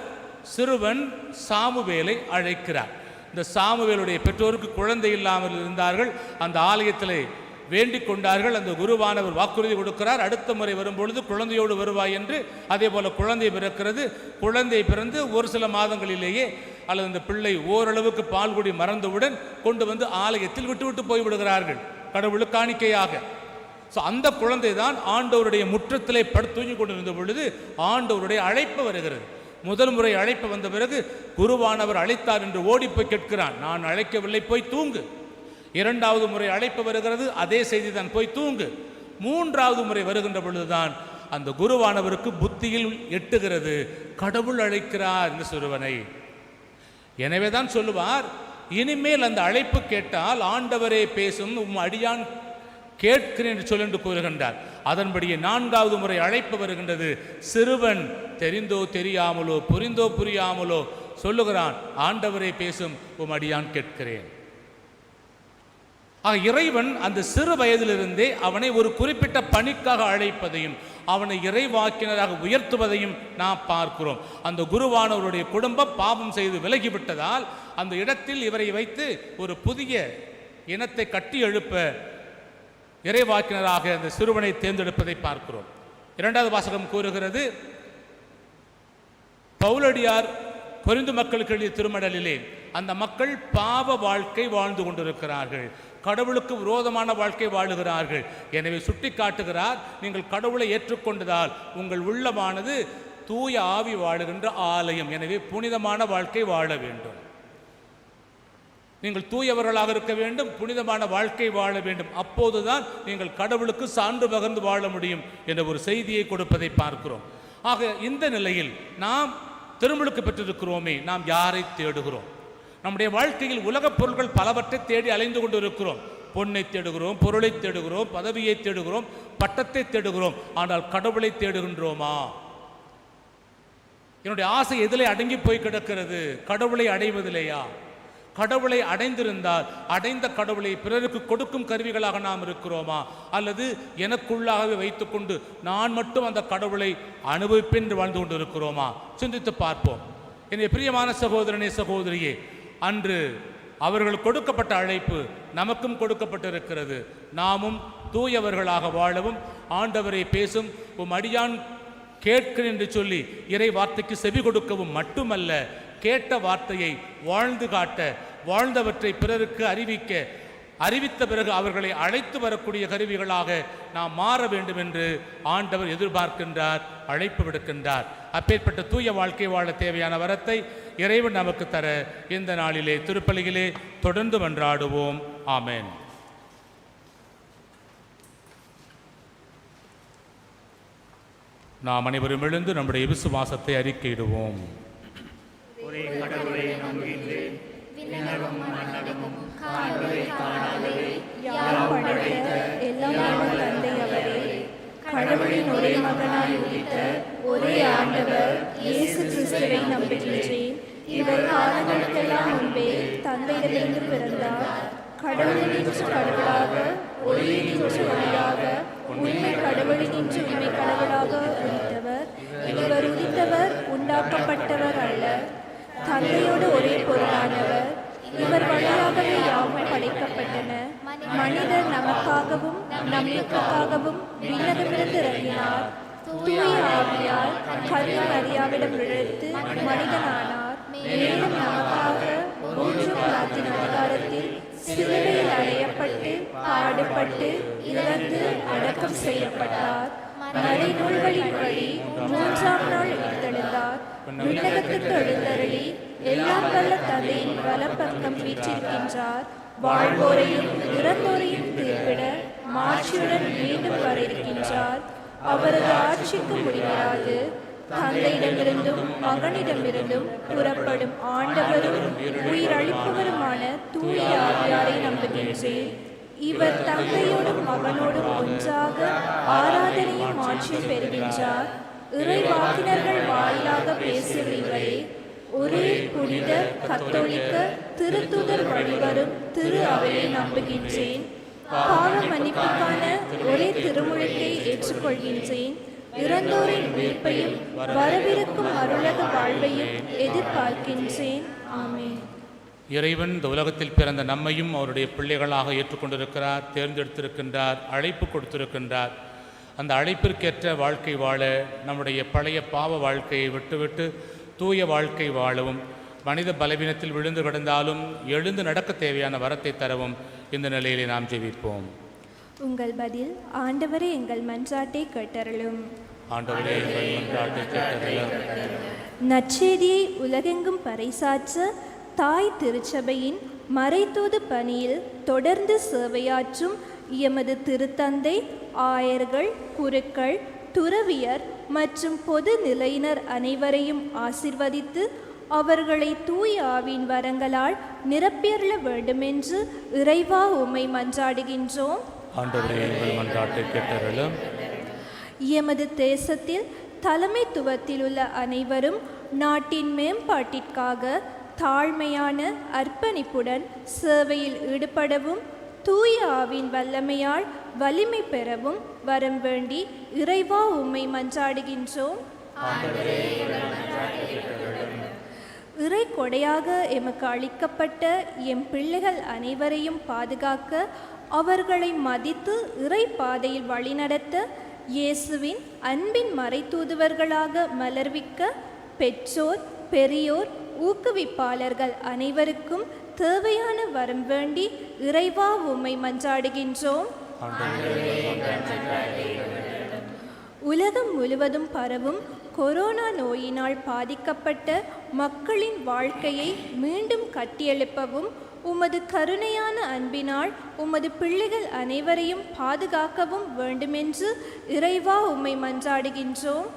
சிறுவன் சாமுவேலை அழைக்கிறார். இந்த சாமுவேலுடைய பெற்றோருக்கு குழந்தை இல்லாமல் இருந்தார்கள். அந்த ஆலயத்தில் வேண்டிக் கொண்டார்கள். அந்த குருவானவர் வாக்குறுதி கொடுக்கிறார், அடுத்த முறை வரும்பொழுது குழந்தையோடு வருவாய் என்று. அதே போல குழந்தை பிறக்கிறது. குழந்தை பிறந்து ஒரு சில மாதங்களிலேயே அல்லது அந்த பிள்ளை ஓரளவுக்கு பால்குடி மறந்தவுடன் கொண்டு வந்து ஆலயத்தில் விட்டுவிட்டு போய்விடுகிறார்கள் கடவுளுக்கு காணிக்கையாக. ஸோ அந்த குழந்தை தான் ஆண்டவருடைய முற்றத்திலே படுத்தூங்கி கொண்டிருந்த பொழுது ஆண்டவருடைய அழைப்பு வருகிறது. முதல் முறை அழைப்பு வந்த பிறகு குருவானவர் அழைத்தார் என்று ஓடிப்போய் கேட்கிறான், நான் அழைக்கவில்லை, போய் தூங்கு. இரண்டாவது முறை அழைப்பு வருகிறது, அதே செய்தி தான், போய் தூங்கு. மூன்றாவது முறை வருகின்ற பொழுதுதான் அந்த குருவானவருக்கு புத்தியில் எட்டுகிறது, கடவுள் அழைக்கிறார் இந்த சிறுவனை. எனவே தான் சொல்லுவார், இனிமேல் அந்த அழைப்பு கேட்டால் ஆண்டவரே பேசும், அடியான் கேட்கிறேன் என்று சொல்லி கூறுகின்றார். அதன்படியே நான்காவது முறை அழைப்பு வருகின்றது. சிறுவன் தெரிந்தோ தெரியாமலோ புரிந்தோ புரியாமலோ சொல்லுகிறான், ஆண்டவரை பேசும், அடியான் கேட்கிறேன். இறைவன் அந்த சிறு வயதிலிருந்தே அவனை ஒரு குறிப்பிட்ட பணிக்காக அழைப்பதையும் அவனை இறைவாக்கினராக உயர்த்துவதையும் நாம் பார்க்கிறோம். அந்த குருவானவருடைய குடும்பம் பாவம் செய்து விலகிவிட்டதால் அந்த இடத்தில் இவரை வைத்து ஒரு புதிய இனத்தை கட்டி எழுப்ப இறைவாக்கினராக அந்த சிறுவனை தேர்ந்தெடுப்பதை பார்க்கிறோம். இரண்டாவது வாசகம் கூறுகிறது, பவுலடியார் கொரிந்து மக்களுக்கு எழுதிய திருமடலிலே அந்த மக்கள் பாவ வாழ்க்கை வாழ்ந்து கொண்டிருக்கிறார்கள், கடவுளுக்கு விரோதமான வாழ்க்கை வாழுகிறார்கள். எனவே சுட்டி காட்டுகிறார், நீங்கள் கடவுளை ஏற்றுக்கொண்டதால் உங்கள் உள்ளமானது தூய ஆவி வாழுகின்ற ஆலயம், எனவே புனிதமான வாழ்க்கை வாழ வேண்டும். நீங்கள் தூயவர்களாக இருக்க வேண்டும், புனிதமான வாழ்க்கை வாழ வேண்டும். அப்போதுதான் நீங்கள் கடவுளுக்கு சான்று பகர்ந்து வாழ முடியும் என்ற ஒரு செய்தியை கொடுப்பதை பார்க்கிறோம். ஆக இந்த நிலையில் நாம் திருமுழுக்கு பெற்றிருக்கிறோமே, நாம் யாரை தேடுகிறோம்? நம்முடைய வாழ்க்கையில் உலகப் பொருட்கள் பலவற்றை தேடி அலைந்து கொண்டு இருக்கிறோம். பொன்னை தேடுகிறோம், பொருளை தேடுகிறோம், பதவியை தேடுகிறோம், பட்டத்தை தேடுகிறோம். ஆனால் கடவுளை தேடுகின்றோமா? என்னுடைய ஆசை எதிலே அடங்கி போய் கிடக்கிறது? கடவுளை அடைவதில்லையா? கடவுளை அடைந்திருந்தால் அடைந்த கடவுளை பிறருக்கு கொடுக்கும் கருவிகளாக நாம் இருக்கிறோமா? அல்லது எனக்குள்ளாகவே வைத்துக்கொண்டு நான் மட்டும் அந்த கடவுளை அனுபவிப்பேன் என்று வாழ்ந்து கொண்டு இருக்கிறோமா? சிந்தித்து பார்ப்போம். என்னுடைய பிரியமான சகோதரனே, சகோதரியே, அன்று அவர்கள் கொடுக்கப்பட்ட அழைப்பு நமக்கும் கொடுக்கப்பட்டிருக்கிறது. நாமும் தூயவர்களாக வாழவும் ஆண்டவரை பேசும் அடியான் கேட்கிறேன் என்று சொல்லி இறை வார்த்தைக்கு செவி கொடுக்கவும் மட்டுமல்ல, கேட்ட வார்த்தையை வாழ்ந்து காட்ட, வாழ்ந்தவற்றை பிறருக்கு அறிவிக்க, அறிவித்த பிறகு அவர்களை அழைத்து வரக்கூடிய கருவிகளாக நாம் மாற வேண்டும் என்று ஆண்டவர் எதிர்பார்க்கின்றார், அழைப்பு விடுக்கின்றார். அப்பேற்பட்ட தூய வாழ்க்கை வாழ தேவையான வரத்தை இறைவன் நமக்கு தர இந்த நாளிலே திருப்பலியிலே தொடர்ந்து மன்றாடுவோம். ஆமென். நாம் அனைவரும் எழுந்து நம்முடைய விசுவாசத்தை அறிக்கையிடுவோம். ஒரே கடவுளை நம்புகின்றேன். விண்ணகமும் மண்ணகமும் காண்பவை காணாதவை யார் படைத்த எல்லாமான தந்தை அவரே, கடவுளின் ஒரே மகனாய் உதித்த ஒரே ஆண்டவர் இயேசு கிறிஸ்துவை நம்புகின்றேன். இவர் காலங்களுக்கெல்லாம் முன்பே தந்தையிடமிருந்து பிறந்தார். கடவுளினின்று கடவுளாக, ஒளியினின்று ஒளியாக, உண்மை கடவுளினின்று உண்மை கடவுளாக உதித்தவர். இவர் உதித்தவர் உண்டாக்கப்பட்டவர் அல்ல, தந்தையோடு ஒரே பொருளானவர். இவர் வழியாகவே யாவும் படைக்கப்பட்டன. மனிதர் நமக்காகவும் நம்மளுக்காகவும் விண்ணகமிருந்து இறங்கினார். தூய ஆவியால் கன்னி மரியாவிடம் இழுத்து மனிதனானார். மேலும் நமக்காக மூன்றாம் அதிகாரத்தில் சிலுவையில் அறையப்பட்டு பாடுபட்டு இறந்து அடக்கம் செய்யப்பட்டார். மறைநூல்களின்படி மூன்றாம் நாள் உயிர்த்தெழுந்தார். விண்ணகத்துக்கு எழுந்தருளி எல்லாம் வல்ல தந்தையின் வலப்பக்கம் வீற்றிருக்கின்றார். வாழ்வோரையும் இறந்தோரையும் தீர்ப்பிட மாட்சியுடன் மீண்டும் வர இருக்கின்றார். அவரது ஆட்சிக்கு முடியாது. தந்தையிடமிருந்தும் மகனிடமிருந்தும் புறப்படும் ஆண்டவரும் உயிரளிப்பவருமான தூய ஆவியாரை நம்புகின்றேன். இவர் தந்தையோடும் மகனோடும் ஒன்றாக ஆராதனையும் ஆட்சியும் பெறுகின்றார். இறைவாக்கினர்கள் வாயிலாக பேசுகிற இவரே, ஒரே புனித கத்தோலிக்க திருத்துதர் வழிவரும் திரு அவையை நம்புகின்றேன். பாவ மன்னிப்புக்கான ஒரே திருமுழுக்கை ஏற்றுக்கொள்கின்றேன். இறந்தோரின் உயிர்ப்பையும் வரவிருக்கும் அருளக வாழ்வையும் எதிர்பார்க்கின்றேன். ஆமென். இறைவன் இந்த உலகத்தில் பிறந்த நம்மையும் அவருடைய பிள்ளைகளாக ஏற்றுக்கொண்டிருக்கிறார், தேர்ந்தெடுத்திருக்கின்றார், அழைப்பு கொடுத்திருக்கின்றார். அந்த அழைப்பிற்கேற்ற வாழ்க்கை வாழ, நம்முடைய பழைய பாவ வாழ்க்கையை விட்டுவிட்டு தூய வாழ்க்கை வாழவும், மனித பலவீனத்தில் விழுந்து கிடந்தாலும் எழுந்து நடக்க தேவையான வரத்தை தரவும் இந்த நிலையிலே நாம் ஜெபிப்போம். உங்கள் பதில், ஆண்டவரே எங்கள் மன்றாட்டை கேட்டருளும். ஆண்டவரே எங்கள் மன்றாட்டை கேட்டருளும். நற்செய்தியை உலகெங்கும் பறைசாற்ற தாய் திருச்சபையின் மறைத்தூது பணியில் தொடர்ந்து சேவையாற்றும் எமது திருத்தந்தை, ஆயர்கள், குருக்கள், துறவியர் மற்றும் பொது நிலையினர் அனைவரையும் ஆசிர்வதித்து அவர்களை தூய ஆவியின் வரங்களால் நிரப்பியருள வேண்டுமென்று இறைவா உம்மை மன்றாடுகின்றோம். ஆண்டவரே எங்கள் மன்றாட்டை கேட்டருளும். எமது தேசத்தில் தலைமைத்துவத்தில் உள்ள அனைவரும் நாட்டின் மேம்பாட்டிற்காக தாழ்மையான அர்ப்பணிப்புடன் சேவையில் ஈடுபடவும் தூய ஆவின் வல்லமையால் வலிமை பெறவும் வரம் வேண்டி இறைவா உம்மை மன்றாடுகின்றோம். இறை கொடையாக எமக்கு அளிக்கப்பட்ட எம் பிள்ளைகள் அனைவரையும் பாதுகாக்க, அவர்களை மதித்து இறை பாதையில் வழிநடத்த, இயேசுவின் அன்பின் மறைத்தூதுவர்களாக மலர்விக்க பெற்றோர், பெரியோர், ஊக்குவிப்பாளர்கள் அனைவருக்கும் தேவையான வரம் வேண்டி இறைவா உம்மை மன்றாடுகின்றோம். உலகம் முழுவதும் பரவும் கொரோனா நோயினால் பாதிக்கப்பட்ட மக்களின் வாழ்க்கையை மீண்டும் கட்டியெழுப்பவும் உமது கருணையான அன்பினால் உமது பிள்ளைகள் அனைவரையும் பாதுகாக்கவும் வேண்டுமென்று இறைவா உம்மை மன்றாடுகின்றோம்.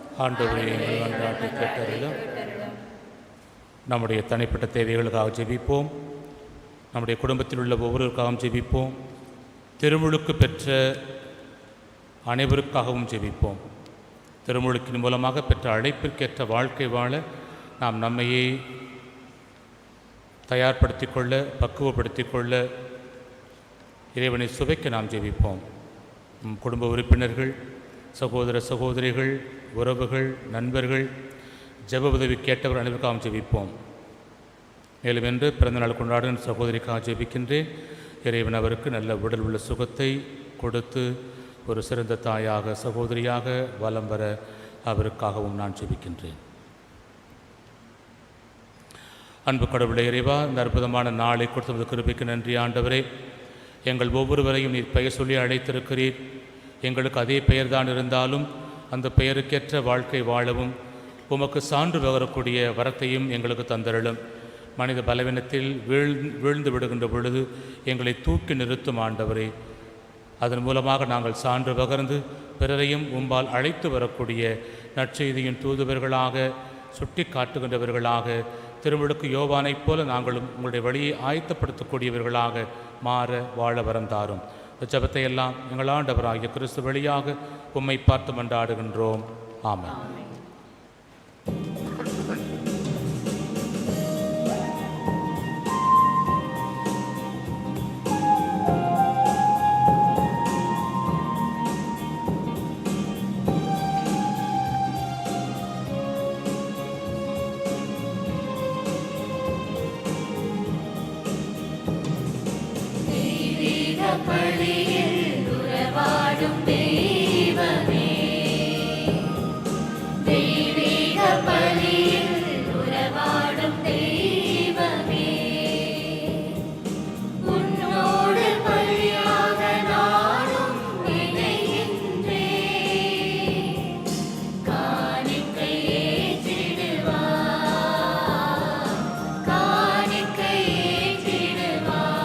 நம்முடைய தனிப்பட்ட தேவைகளுக்காக ஜெபிப்போம். நம்முடைய குடும்பத்தில் உள்ள ஒவ்வொருவருக்காகவும் ஜெபிப்போம். திருமுழுக்கு பெற்ற அனைவருக்காகவும் ஜெபிப்போம். திருமுழுக்கின் மூலமாக பெற்ற அழைப்பிற்கேற்ற வாழ்க்கை வாழ நாம் நம்மையே தயார்படுத்தி கொள்ள, பக்குவப்படுத்தி கொள்ள, இறைவனை சுவைக்க நாம் ஜெபிப்போம். குடும்ப உறுப்பினர்கள், சகோதர சகோதரிகள், உறவுகள், நண்பர்கள், ஜெப உதவி கேட்டவர் அனைவருக்காகவும் ஜெபிப்போம். மேலும் என்று பிறந்தநாள் கொண்டாடும் சகோதரிக்காக ஜெபிக்கின்றேன். இறைவன் அவருக்கு நல்ல உடல் உள்ள சுகத்தை கொடுத்து ஒரு சிறந்த தாயாக, சகோதரியாக வலம் வர அவருக்காகவும் நான் ஜெபிக்கின்றேன். அன்பு கடவுளே இறைவா, இந்த அற்புதமான நாளை கொடுத்தது கிருபைக்கு நன்றி. ஆண்டவரே, எங்கள் ஒவ்வொருவரையும் நீர் பெயர் சொல்லி அழைத்திருக்கிறீர். எங்களுக்கு அதே பெயர்தான் இருந்தாலும் அந்த பெயருக்கேற்ற வாழ்க்கை வாழவும் உமக்கு சான்று வரக்கூடிய வரத்தையும் எங்களுக்கு தந்தருளும். மனித பலவீனத்தில் வீழ்ந்து விடுகின்ற பொழுது எங்களை தூக்கி நிறுத்தும் ஆண்டவரே. அதன் மூலமாக நாங்கள் சான்று பகர்ந்து பிறரையும் உம்பால் அழைத்து வரக்கூடிய நற்செய்தியின் தூதுவர்களாக சுட்டி காட்டுகின்றவர்களாக திருமுழுக்கு யோவானைப் போல நாங்களும் உங்களுடைய வழியை ஆயத்தப்படுத்தக்கூடியவர்களாக மாற வாழ வரம் தாரும். ஜபத்தை எல்லாம் எங்கள் ஆண்டவராகிய கிறிஸ்து வழியாக உம்மை பார்த்து மன்றாடுகின்றோம். ஆமென். பலியில் உறவாடும் தெய்வமே, தெய்வீக பலியில் உறவாடும் தெய்வமே, உன்னோடு பலியாக நானும் இணைகின்றேன். காணிக்கை ஏற்றிடுவார், காணிக்கை ஏற்றிடுவார்.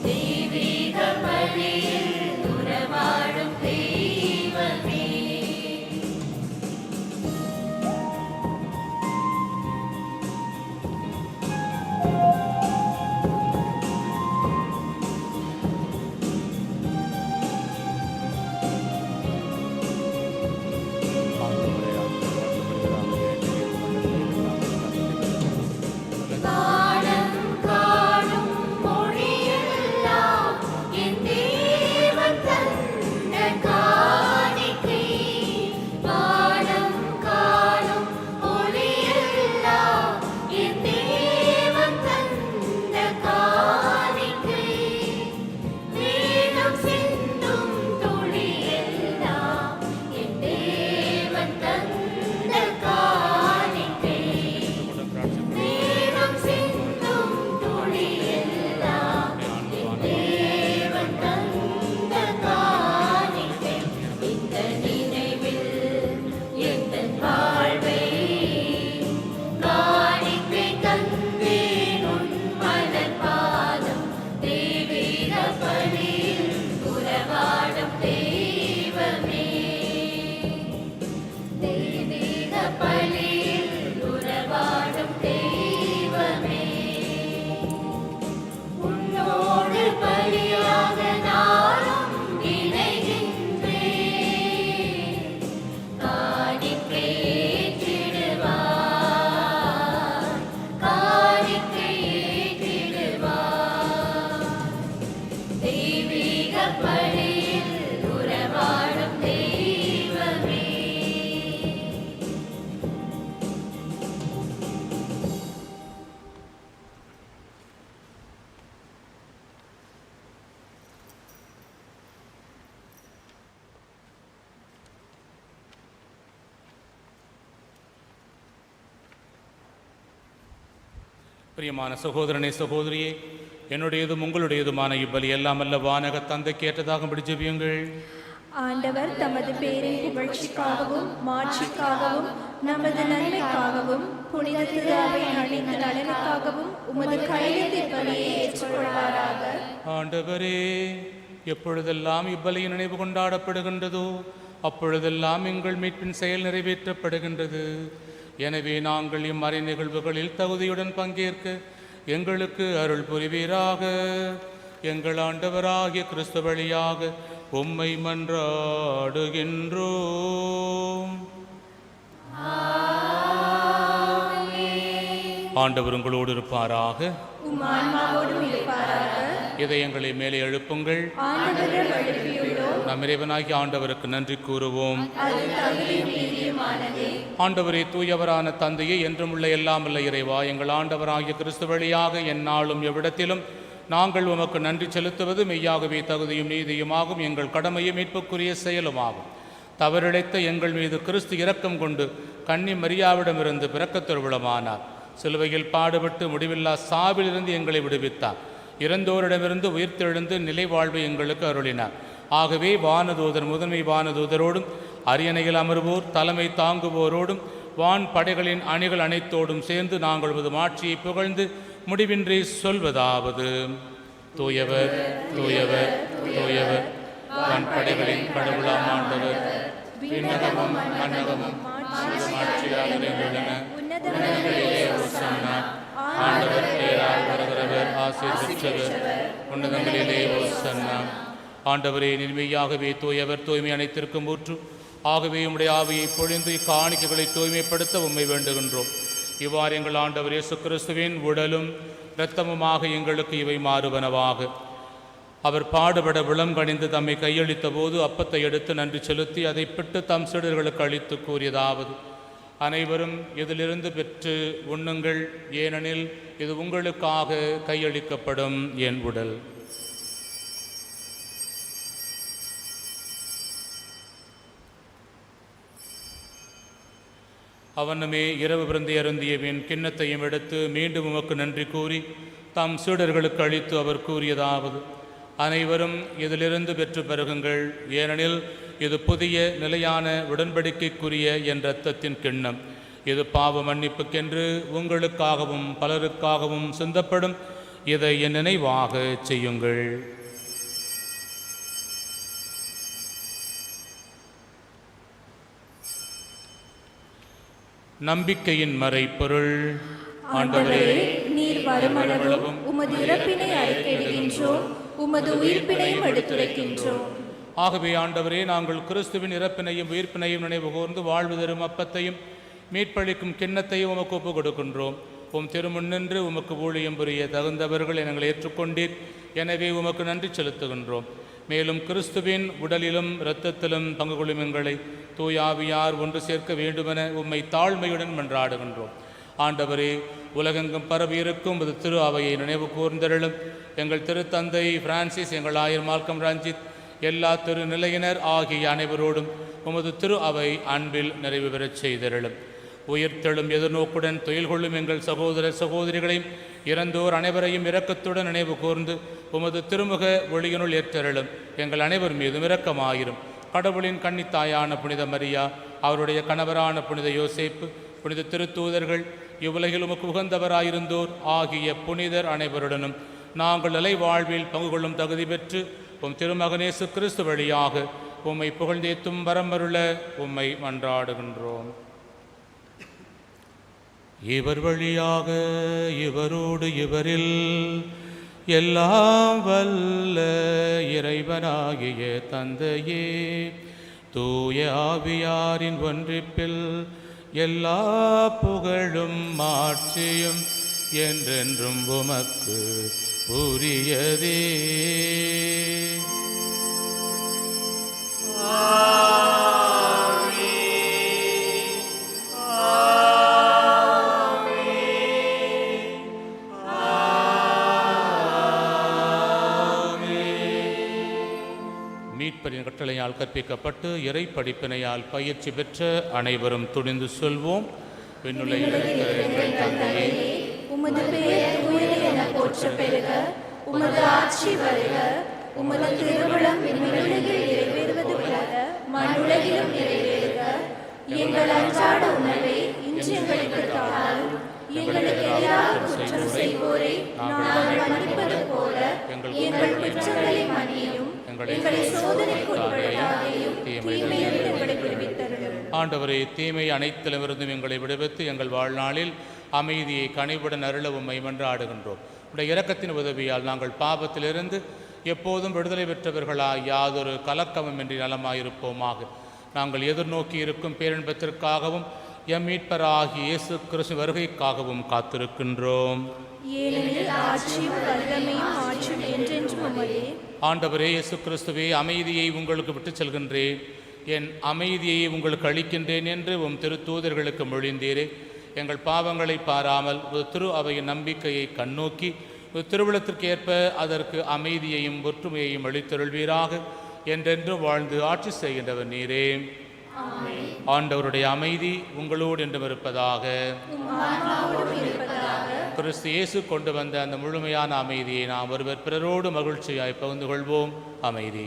தெய்வீக பலியில் உறவாடும் தெய்வமே. காலம் காணும் மொழியெல்லாம் என் தேவன் தந்த காணிக்கை. வானம் காணும் மொழியெல்லாம் என் தேவன் தந்த காணிக்கை. வேகம் சிந்தும் துளியெல்லாம் என் தேவன் தந்த காணிக்கை. வேகம் சிந்தும் துளியெல்லாம் என் தேவன் தந்த காணிக்கை. இந்த நினைவில் எந்தன் வாழ்வை காணிக்கை தந்தேன் உன் மலர் பாதம். தெய்வீக பலியில் உறவாடும் தெய்வமே, தெய்வீக பலியில் உறவாடும் தெய்வமே, உன்னோடு பலியாக நானும் இணைகின்றேன். காணிக்கை ஏற்றிடுவார், காணிக்கை ஏற்றிடுவார். தெய்வீக பலியில் உறவாடும் தெய்வமே. பிரியமான சகோதரனே சகோதரியே, என்னுடையதும் உங்களுடையதுமான இப்பலி எல்லாம் அல்ல வானக தந்தைக்கு ஏற்றதாகும்படி ஜெபியுங்கள். ஆண்டவர் தமது பேரின் புகழ்ச்சிக்காகவும் மாட்சிக்காகவும் நமது நன்மைக்காகவும் புனித திருஅவையின் அனைத்து நலனுக்காகவும் உமது கையெழுத்து பலியை ஏற்றுக்கொள்வாராக. ஆண்டவரே, எப்பொழுதெல்லாம் இப்பலியின் நினைவு கொண்டாடப்படுகின்றதோ அப்பொழுதெல்லாம் எங்கள் மீட்பின் செயல் நிறைவேற்றப்படுகின்றது. எனவே நாங்கள் இம்மறை நிகழ்வுகளில் தகுதியுடன் பங்கேற்க எங்களுக்கு அருள் புரிவீராக. எங்கள் ஆண்டவராகிய கிறிஸ்து வழியாக உம்மை மன்றாடுகின்றோம். ஆண்டவர் உங்களோடு இருப்பாராக. உம் ஆன்மாவோடும் இருப்பாராக. இதயங்களை மேலே எழுப்புங்கள். ஆண்டவரிடம் எழுப்பியுள்ளோம். நம் இறைவனாகிய ஆண்டவருக்கு நன்றி கூறுவோம். அது தகுதியும் நீதியுமானதே. ஆண்டவரே, தூயவரான தந்தையே, என்றும் உள்ள எல்லாம் உள்ள இறைவா, எங்கள் ஆண்டவராகிய கிறிஸ்து வழியாக எந்நாளும் எவ்விடத்திலும் நாங்கள் உமக்கு நன்றி செலுத்துவது மெய்யாகவே தகுதியும் நீதியுமாகும், எங்கள் கடமையும் மீட்புக்குரிய செயலுமாகும். தவறிழைத்த எங்கள் மீது கிறிஸ்து இரக்கம் கொண்டு கன்னி மரியாவிடமிருந்து பிறக்கத் திருவிழமானார். சிலுவையில் பாடுபட்டு முடிவில்லா சாவிலிருந்து எங்களை விடுவித்தார். இறந்தோரிடமிருந்து உயிர்த்தெழுந்து நிலை வாழ்வை எங்களுக்கு அருளினார். ஆகவே வானதூதர் முதன்மை வானதூதரோடும் அரியணையில் அமர்வோர் தலைமை தாங்குவோரோடும் வான் படைகளின் அணிகள் அனைத்தோடும் சேர்ந்து நாங்கள் உமது மாட்சியை புகழ்ந்து முடிவின்றி சொல்வதாவது: தூயவர் தூயவர் தூயவர் வான்படைகளின் கடவுளாம் ஆண்டவர் விண்ணகமும் மன்னகமும் ஆட்சியாக நிறைந்துள்ளன. உன்னதங்களிலே ஓசன்னா. ஆண்டவர் பெயரால் வருகிறவர் ஆசீர் பெற்றவர். உன்னதங்களிலே ஓசன்னா. ஆண்டவரே, நிர்மையாகவே தூயவர், தூய்மை அனைத்திற்கும் ஊற்று. ஆகவே உம்முடைய ஆவியை பொழிந்து இக்காணிக்கைகளை தூய்மைப்படுத்த உம்மை வேண்டுகின்றோம். இவ்வாறு எங்கள் ஆண்டவர் இயேசு கிறிஸ்துவின் உடலும் இரத்தமுமாக எங்களுக்கு இவை மாறுவனவாக. அவர் பாடுபட விளங்கணிந்து தம்மை கையளித்த போது அப்பத்தை எடுத்து நன்றி செலுத்தி அதை பிட்டு தம் சீடர்களுக்கு அளித்து கூறியதாவது: அனைவரும் இதிலிருந்து பெற்று உண்ணுங்கள், ஏனெனில் இது உங்களுக்காக கையளிக்கப்படும் என் உடல். அவனுமே இரவு விருந்தை அருந்தியவின் கிண்ணத்தையும் எடுத்து மீண்டும் உமக்கு நன்றி கூறி தாம் சீடர்களுக்கு அளித்து அவர் கூறியதாவது: அனைவரும் இதிலிருந்து பெற்று பருகுங்கள், ஏனெனில் இது புதிய நிலையான உடன்படிக்கைக்குரிய என் இரத்தத்தின் கிண்ணம். இது பாவ மன்னிப்புக்கென்று உங்களுக்காகவும் பலருக்காகவும் சிந்தப்படும். இதை என் நினைவாக செய்யுங்கள். நம்பிக்கையின் மறைப்பொருள். ஆண்டவரே, நீர் வருமளவும் உமது இறப்பினை அறிக்கையிடுகின்றோம், உமது உயிர்ப்பினையும் எடுத்துரைக்கின்றோம். ஆகவே ஆண்டவரே, நாங்கள் கிறிஸ்துவின் இறப்பினையும் உயிர்ப்பினையும் நினைவு கூர்ந்து வாழ்வு தரும் அப்பத்தையும் மீட்பளிக்கும் கிண்ணத்தையும் உமக்கு ஒப்புக் கொடுக்கின்றோம். உம் திருமுன்னின்று உமக்கு ஊழியம் புரிய தகுந்தவர்கள் எங்களை ஏற்றுக்கொண்டீர். எனவே உமக்கு நன்றி செலுத்துகின்றோம். மேலும் கிறிஸ்துவின் உடலிலும் இரத்தத்திலும் பங்கு கொள்ளும் எங்களை தூயாவியார் ஒன்று சேர்க்க வேண்டுமென உம்மை தாழ்மையுடன் மன்றாடுகின்றோம். ஆண்டவரே, உலகெங்கும் பரவியிருக்கும் உமது திரு அவையை நினைவு கூர்ந்தருளும். எங்கள் திருத்தந்தை பிரான்சிஸ், எங்கள் ஆயர் மால்கம் ரஞ்சித், எல்லா திரு நிலையினர் ஆகிய அனைவரோடும் உமது திரு அவை அன்பில் நிறைவு பெறச் செய்தருளும். உயிர்த்தெழும் எதிர்நோக்குடன் தொழில் கொள்ளும் எங்கள் சகோதர சகோதரிகளையும் இறந்தோர் அனைவரையும் இரக்கத்துடன் நினைவு கூர்ந்து உமது திருமுக ஒளியினுள் ஏற்றருளும். எங்கள் அனைவர் மீதும் இரக்கமாயிரும். கடவுளின் கன்னித்தாயான புனித மரியா, அவருடைய கணவரான புனித யோசேப்பு, புனித திருத்தூதர்கள், இவ்வுலகில் உமக்கு உகந்தவராயிருந்தோர் ஆகிய புனிதர் அனைவருடனும் நாங்கள் நிலை வாழ்வில் பங்கு கொள்ளும் தகுதி பெற்று உம் திருமகனேசு கிறிஸ்து வழியாக உம்மை புகழ்ந்தேத்தும் வரமருள உம்மை மன்றாடுகின்றோம். இவர் வழியாக இவரோடு இவரில் எல்லாம் வல்ல இறைவனாகிய தந்தையே, தூய ஆவியாரின் ஒன்றிப்பில் எல்லா புகழும் மாட்சியும் என்றென்றும் உமக்கு உரியதே. மீட்பரின் கட்டளையால் கற்பிக்கப்பட்டு இறை படிப்பினையால் பயிற்சி பெற்ற அனைவரும் துணிந்து சொல்வோம்: விண்ணுலகில் இருக்கிற எங்கள் தந்தையே, உமது பெயர் தூயது என போற்ற பெறுக, உமது ஆட்சி வருக, உமது திருவுளம் விண்ணுலகில் நிறைவேறுவது போல மண்ணுலகிலும் நிறைவேறுக. எங்கள் அன்றாட உணவை இன்று எங்களுக்கு தாரும். எங்களுக்கு எதிராக குற்றம் செய்வோரை நாங்கள் மன்னிப்பது போல எங்கள் குற்றங்களை மன்னியும். எங்களை சோதனைக்கு உட்படுத்தாதேயும், தீமையிலிருந்து எங்களை விடுவித்தருளும். ஆண்டவரே, தீமை அனைத்திலுமிருந்தும் எங்களை விடுவித்து எங்கள் வாழ்நாளில் அமைதியை கனிவுடன் அருள உம்மை மன்றாடுகின்றோம். உடைய இரக்கத்தின் உதவியால் நாங்கள் பாவத்திலிருந்து எப்போதும் விடுதலை பெற்றவர்களாய் யாதொரு கலக்கமுமின்றி நலமாயிருப்போமாக. நாங்கள் எதிர்நோக்கி இருக்கும் பேரின்பத்திற்காகவும் எம் மீட்பராகிய இயேசு கிறிஸ்து வருகைக்காகவும் காத்திருக்கின்றோம். ஆண்டவரே இயேசு கிறிஸ்துவே, அமைதியை உங்களுக்கு விட்டுச் செல்கின்றேன், என் அமைதியை உங்களுக்கு அளிக்கின்றேன் என்று உம் திருத்தூதர்களுக்கு மொழிந்தீரே. எங்கள் பாவங்களை பாராமல் ஒரு திரு அவையின் நம்பிக்கையை கண்ணோக்கி ஒரு திருவிழத்திற்கு ஏற்ப அதற்கு அமைதியையும் ஒற்றுமையையும் அளித்தருள்வீராக. என்றென்றும் வாழ்ந்து ஆட்சி செய்கின்றவர் நீரே. ஆண்டவருடைய அமைதி உங்களோடு என்றும் இருப்பதாக. கிறிஸ்து இயேசு கொண்டு வந்த அந்த முழுமையான அமைதியை நாம் ஒருவர் பிறரோடு மகிழ்ச்சியாய் பகிர்ந்து கொள்வோம். அமைதி.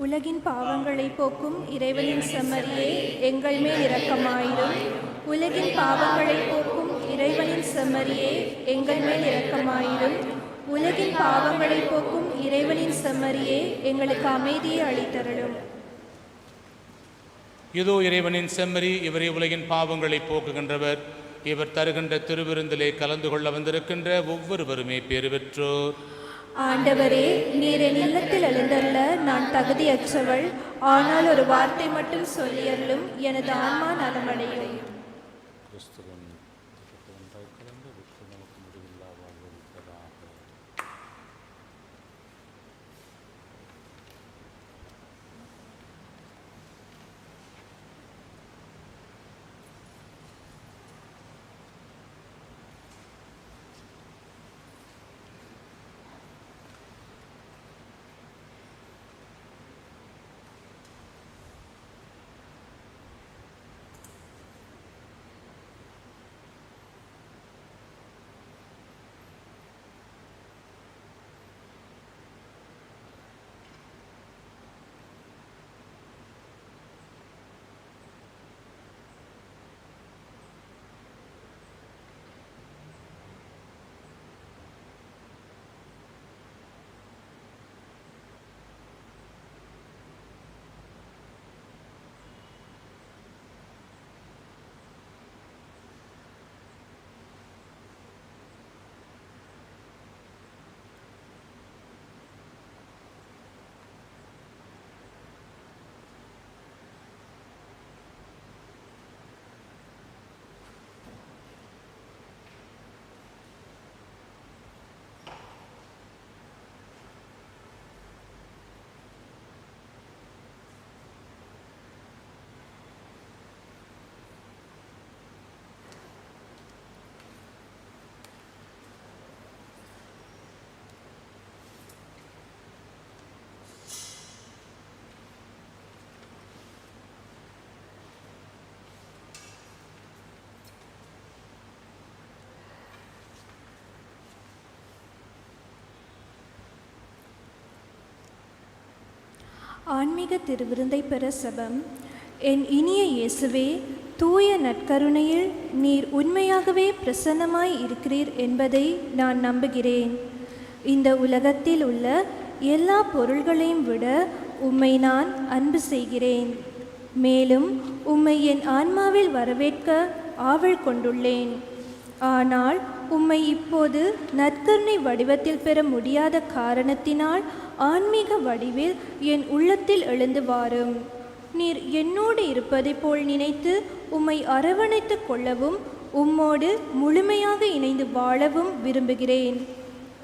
உலகின் பாவங்களை போக்கும் இறைவனின் செம்மறியே, எங்கள் மேல் இரக்கமாயிரும். உலகின் பாவங்களை போக்கும் இறைவனின் செம்மறியே எங்கள் மேல் இரக்கமாயிரும். உலகின் பாவங்களை போக்கும் இறைவனின் செம்மறியே எங்களுக்கு அமைதியை அளித்தருளும். இதோ இறைவனின் செம்மறி, இவரே உலகின் பாவங்களை போக்குகின்றவர். இவர் தருகின்ற திருவிருந்திலே கலந்து கொள்ள வந்திருக்கின்ற ஒவ்வொருவருமே பேறு பெற்றோர். ஆண்டவரே, நீர் என் இல்லத்தில் எழுந்தருள நான் தகுதியற்றவள். ஆனால் ஒரு வார்த்தை மட்டும் சொல்லியருளும், எனது ஆன்மா நலமடையும். ஆன்மீக திருவிருந்தை பெற செபம். என் இனிய இயேசுவே, தூய நற்கருணையில் நீர் உண்மையாகவே பிரசன்னமாய் இருக்கிறீர் என்பதை நான் நம்புகிறேன். இந்த உலகத்தில் உள்ள எல்லா பொருள்களையும் விட உம்மை நான் அன்பு செய்கிறேன். மேலும் உம்மை என் ஆன்மாவில் வரவேற்க ஆவல் கொண்டுள்ளேன். ஆனால் உம்மை இப்போது நற்கருணை வடிவத்தில் பெற முடியாத காரணத்தினால் ஆன்மீக வடிவில் என் உள்ளத்தில் எழுந்து வாரும். நீர் என்னோடு இருப்பதை போல் நினைத்து உம்மை அரவணைத்து கொள்ளவும் உம்மோடு முழுமையாக இணைந்து வாழவும் விரும்புகிறேன்.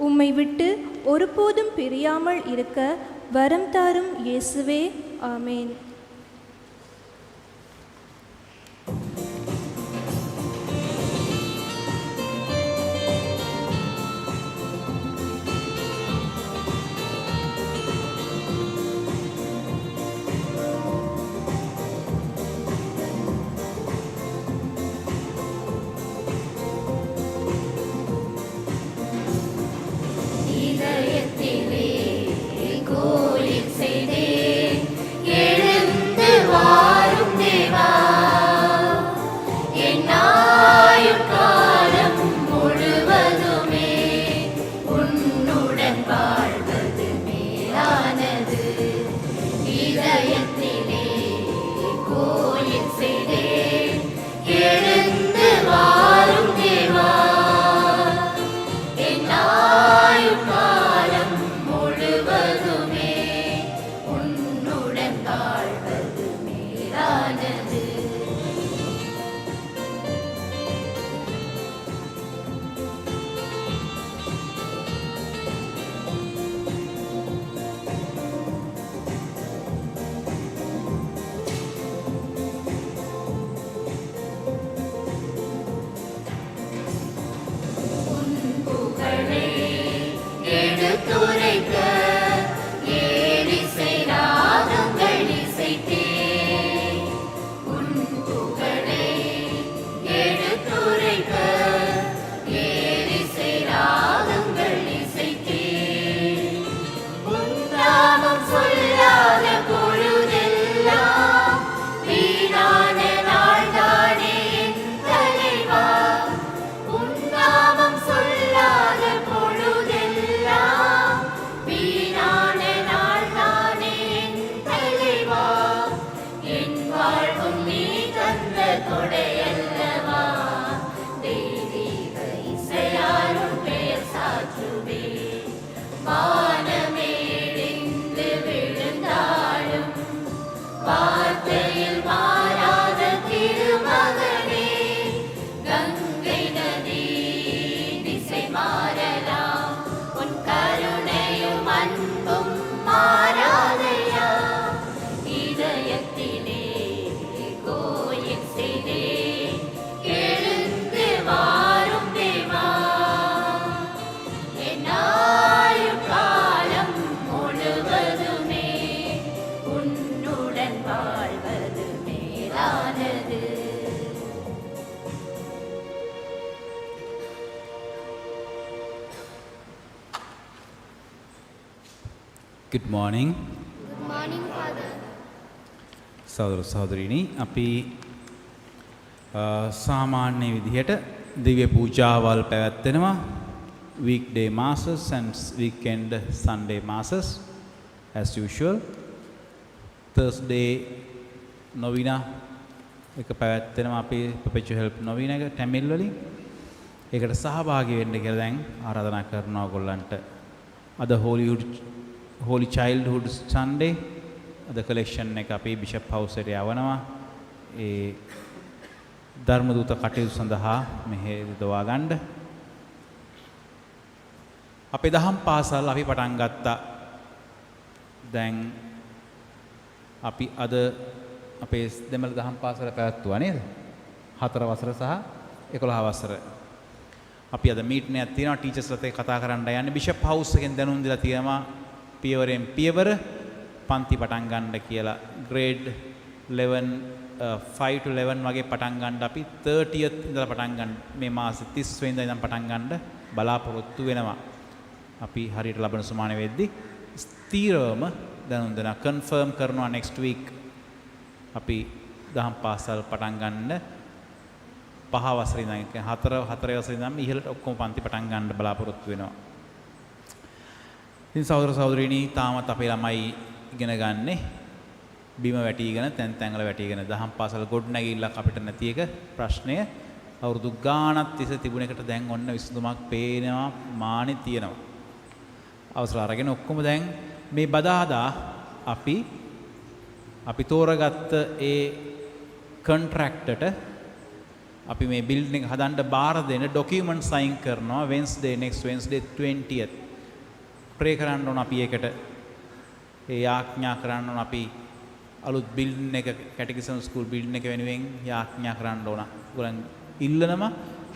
உம்மை விட்டு ஒருபோதும் பிரியாமல் இருக்க வரம் தாரும் இயேசுவே. ஆமேன். இதயத்திலே கோயில் செய்தேன் எழு Good morning. Good morning, Father. සහෝදර සහෝදරිනි අපි සාමාන්‍ය විදිහට දිව්‍ය පූජාවල් පැවැත්වෙනවා weekday masses and weekend Sunday masses as usual. Thursday novena එක පැවැත්වෙනවා අපි perpetual help novena එක Tamil වලින්. ඒකට සහභාගී වෙන්න කියලා දැන් ආරාධනා කරනවා ඔයගොල්ලන්ට. අද Holy Childhood Sunday අද collection එක අපි Bishop House එකට යවනවා. ඒ ධර්ම දූත කටයුතු සඳහා මෙහෙ දවා ගන්න. අපේ දහම් පාසල් අපි පටන් ගත්තා. දැන් අපි අද අපේ දෙමළ දහම් පාසල පැවැත්වුවා නේද? 4 වසර සහ 11 වසර. අපි අද මීටින් එකක් තියෙනවා ටීචර්ස්ලාත් එක්ක කතා කරන්න යන්නේ Bishop House එකෙන් දැනුම් දීලා තියෙනවා පියවරෙන් පියවර පන්ති පටන් ගන්න කියලා grade 11 5 to 11 වගේ පටන් ගන්න අපි 30th ඉඳලා පටන් ගන්න මේ මාසේ 30 වෙනිදා ඉඳන් පටන් ගන්න බලාපොරොත්තු වෙනවා. අපි හරියට ලබන සුමාන වෙද්දී ස්ථීරවම දැනුම් දෙනවා confirm කරනවා next week අපි දහම් පාසල් පටන් ගන්න 5 වසරේ ඉඳන් 4 වසරේ ඉඳන් ඉහළට ඔක්කොම පන්ති පටන් ගන්න බලාපොරොත්තු වෙනවා. ඉතින් සහෝදර සහෝදරියනි තාමත් අපේ ළමයි ඉගෙන ගන්නේ බිම වැටිගෙන තැන් වල වැටිගෙන දහම් පාසල ගොඩ නැගිල්ලක් අපිට නැති එක ප්‍රශ්නය. අවුරුදු ගාණක් තිස්සේ තිබුණ එකට දැන් ඔන්න විසඳුමක් පේනවා මානෙ තියෙනවා. අවසර අරගෙන ඔක්කොම දැන් මේ බදාදා අපි තෝරගත්ත ඒ කොන්ට්‍රැක්ටරට අපි මේ බිල්ඩින් එක හදන්න බාර දෙන ඩොකියුමන්ට් සයින් කරනවා next Wednesday 20th. ප්‍රේ කරන්න ඕන අපි ඒකට ඒ යාඥා කරන්න ඕන අපි අලුත් බිල්ඩින් එක කැටගිසම් ස්කූල් බිල්ඩින් එක වෙනුවෙන් යාඥා කරන්න ඕන. උගලන් ඉල්ලනම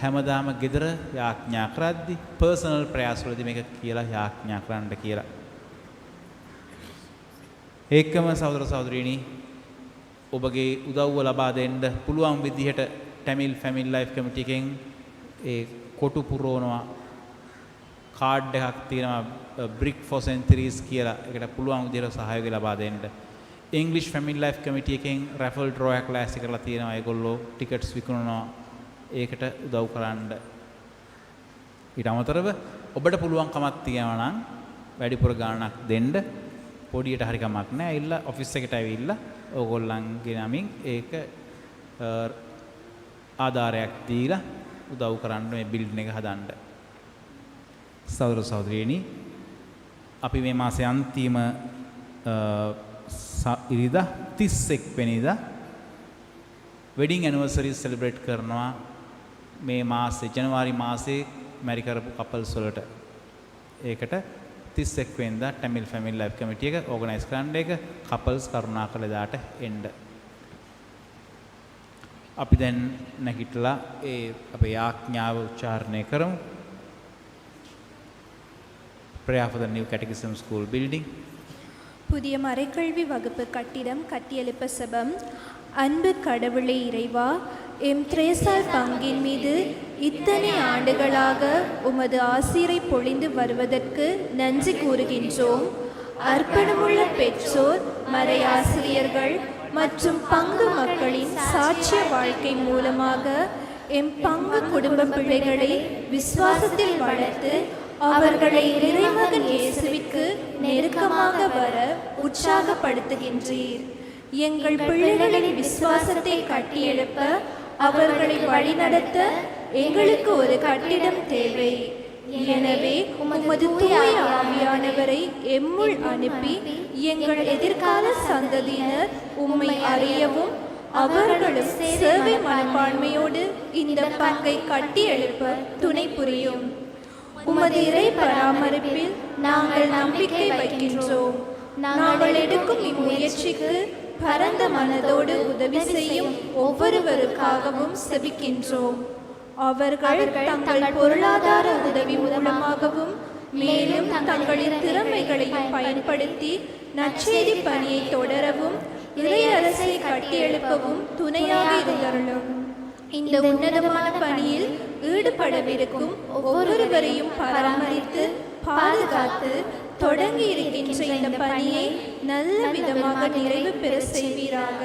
හැමදාම ගෙදර යාඥා කරද්දි පර්සනල් ප්‍රයාස වලදී මේක කියලා යාඥා කරන්න කියලා. ඒකම සහෝදර සහෝදරියනි ඔබගේ උදව්ව ලබා දෙන්න පුළුවන් විදිහට Tamil Family Life Committee එකෙන් ඒ කොටු පුරවනවා කාඩ් එකක් තියෙනවා brick for centuries කියලා. ඒකට පුළුවන් විදිහට සහයෝගය ලබා දෙන්න. English Family Life Committee එකෙන් raffle draw එකක් ලෑස්ති කරලා තියෙනවා. ඒගොල්ලෝ ටිකට්ස් විකුණනවා. ඒකට උදව් කරන්න. ඊට අමතරව ඔබට පුළුවන්කමක් තියෙනවා නම් වැඩිපුර ගාණක් දෙන්න. පොඩියට හරි කමක් නැහැ. ඇවිල්ලා ඔෆිස් එකට ඇවිල්ලා ඕගොල්ලන්ගේ නමින් ඒක ආධාරයක් දීලා උදව් කරන්න මේ බිල්ඩින් එක හදන්න. සහෝදර සහෝදරියනි අපි මේ මාසේ අන්තිම ඉරිදා 31 වෙනිදා වෙඩින් ඇනිවර්සරි සෙලිබ්‍රේට් කරනවා මේ මාසේ ජනවාරි මාසේ මැරි කරපු කපල්ස් වලට. ඒකට 31 වෙනිදා Tamil Family Life Committee එක ඕගනයිස් කරන්න එක කපල්ස් කරුණාකර දාට එන්න. අපි දැන් නැගිටලා ඒ අපේ යාඥාව උච්චාරණය කරමු. Prayer for the new Catechism School building. புதிய மறைக்கல்வி வகுப்பு கட்டிடம் கட்டியெழுப்ப செபம். அன்பு கடவுளே இறைவா, எம் திரேசால் பங்கின் மீது இத்தனை ஆண்டுகளாக உமது ஆசீரை பொழிந்து வருவதற்கு நன்றி கூறுகின்றோம். அர்ப்பணமுள்ள பெற்றோர், மறையாசிரியர்கள் மற்றும் பங்கு மக்களின் சாட்சிய வாழ்க்கை மூலமாக எம் பங்கு குடும்ப பிள்ளைகளை விசுவாசத்தில் வளர்த்து அவர்களை இறைமகன் இயேசுவிற்கு நெருக்கமாக வர உற்சாகப்படுத்துகின்றீர். எங்கள் பிள்ளைகளின் விசுவாசத்தை கட்டியெழுப்ப அவர்களை வழிநடத்த எங்களுக்கு ஒரு கட்டிடம் தேவை. எனவே உமது தூய ஆவியானவரை எம்முள் அனுப்பி எங்கள் எதிர்கால சந்ததியினர் உம்மை அறியவும் அவர்களும் சேவை மனப்பான்மையோடு இந்த பங்கை கட்டியெழுப்ப துணை புரியும். உமது இறை பராமரிப்பில் நாங்கள் நம்பிக்கை வைக்கின்றோம். நாங்கள் எடுக்கும் இம்முயற்சிக்கு பரந்த மனதோடு உதவி செய்யும் ஒவ்வொருவருக்காகவும் செபிக்கின்றோம். அவர்கள் தங்கள் பொருளாதார உதவி மூலமாகவும் மேலும் தங்களின் திறமைகளையும் பயன்படுத்தி நற்செய்தி பணியை தொடரவும் இறை அரசை கட்டியெழுப்பவும் துணையாக இருந்தருளும். இந்த உன்னதமான பணியில் ஈடுபடவிருக்கும் ஒவ்வொருவரையும் பராமரித்து பாதுகாத்து தொடங்கி இருக்கின்ற இந்த பணியை நல்ல விதமாக நிறைவு பெற செய்வீராக.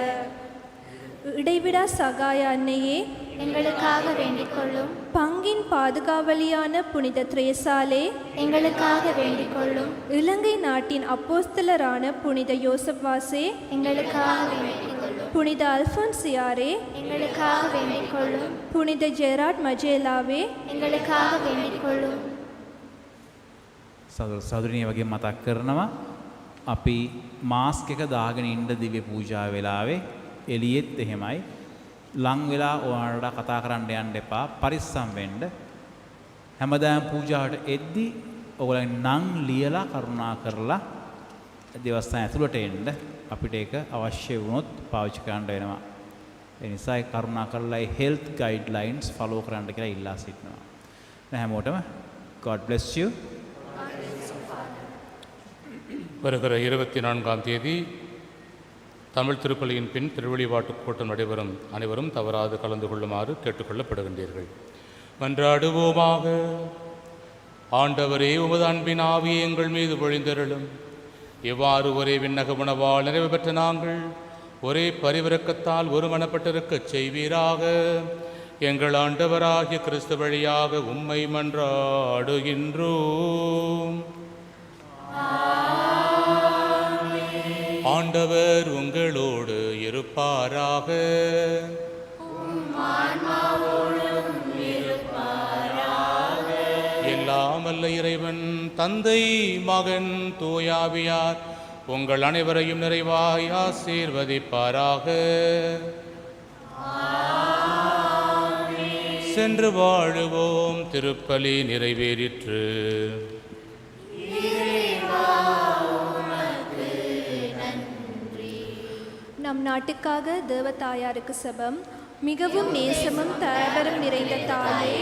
இடைவிடா சகாய அன்னையே, எங்களுக்காக வேண்டிக் கொள்ளும். பங்கின் பாதுகாவலியான புனித திரேசாலே, எங்களுக்காக வேண்டிக் கொள்ளும். இலங்கை நாட்டின் அப்போஸ்தலரான புனித யோசப் வாசே, எங்களுக்காக வேண்டிக் கொள்ளும். புனித அல்போன்சியாரே, எங்களுக்காக வேண்டிக் கொள்ளும். புனித ஜெராட் மஜேலாவே, எங்களுக்காக வேண்டிக் கொள்ளும். සෞදරණය වගේ මතක් කරනවා අපි මාස්ක් එක දාගෙන ඉන්න දිව්‍ය පූජා වෙලාවේ එළියෙත් එහෙමයි ලං වෙලා ඔයාලට කතා කරන්න යන්න එපා පරිස්සම් වෙන්න හැමදාම පූජාවට එද්දි ඔයගොල්ලන් නම් ලියලා කරුණා කරලා දේවස්ථාන ඇතුළට එන්න අපිට ඒක අවශ්‍ය වුණොත් පාවිච්චි කරන්න වෙනවා ඒ නිසා ඒ කරුණා කරලා ඒ හෙල්ත් ගයිඩ්ලයින්ස් ෆලෝ කරන්න කියලා ඉල්ලා සිටිනවා හැමෝටම God bless you வருகிற 24ஆம் தேதி தமிழ் திருப்பலியின் பின் திருவழிபாட்டு கூட்டம் நடைபெறும். அனைவரும் தவறாது கலந்து கொள்ளுமாறு கேட்டுக்கொள்ளப்படுகின்றீர்கள். மன்றாடுவோமாக. ஆண்டவரே, உமது அன்பின் ஆவியை எங்கள் மீது பொழிந்தருளும். எவ்வாறு ஒரே விண்ணக உணவால் நிறைவு பெற்ற நாங்கள் ஒரே பரிவிரக்கத்தால் ஒருமனப்பட்டிருக்கச் செய்வீராக. எங்கள் ஆண்டவராகிய கிறிஸ்து வழியாக உம்மை மன்றாடுகின்றோம். ஆண்டவர் உங்களோடு இருப்பாராக. எல்லாம் வல்ல இறைவன் தந்தை, மகன், தூயாவியார் உங்கள் அனைவரையும் நிறைவாய் ஆசீர்வதிப்பாராக. சென்று வாழுவோம். திருப்பலி நிறைவேறிற்று. நம் நாட்டுக்காக தேவதாயாருக்கு செபம். மிகவும் நேசமும் தயபரம் நிறைந்த தாயே,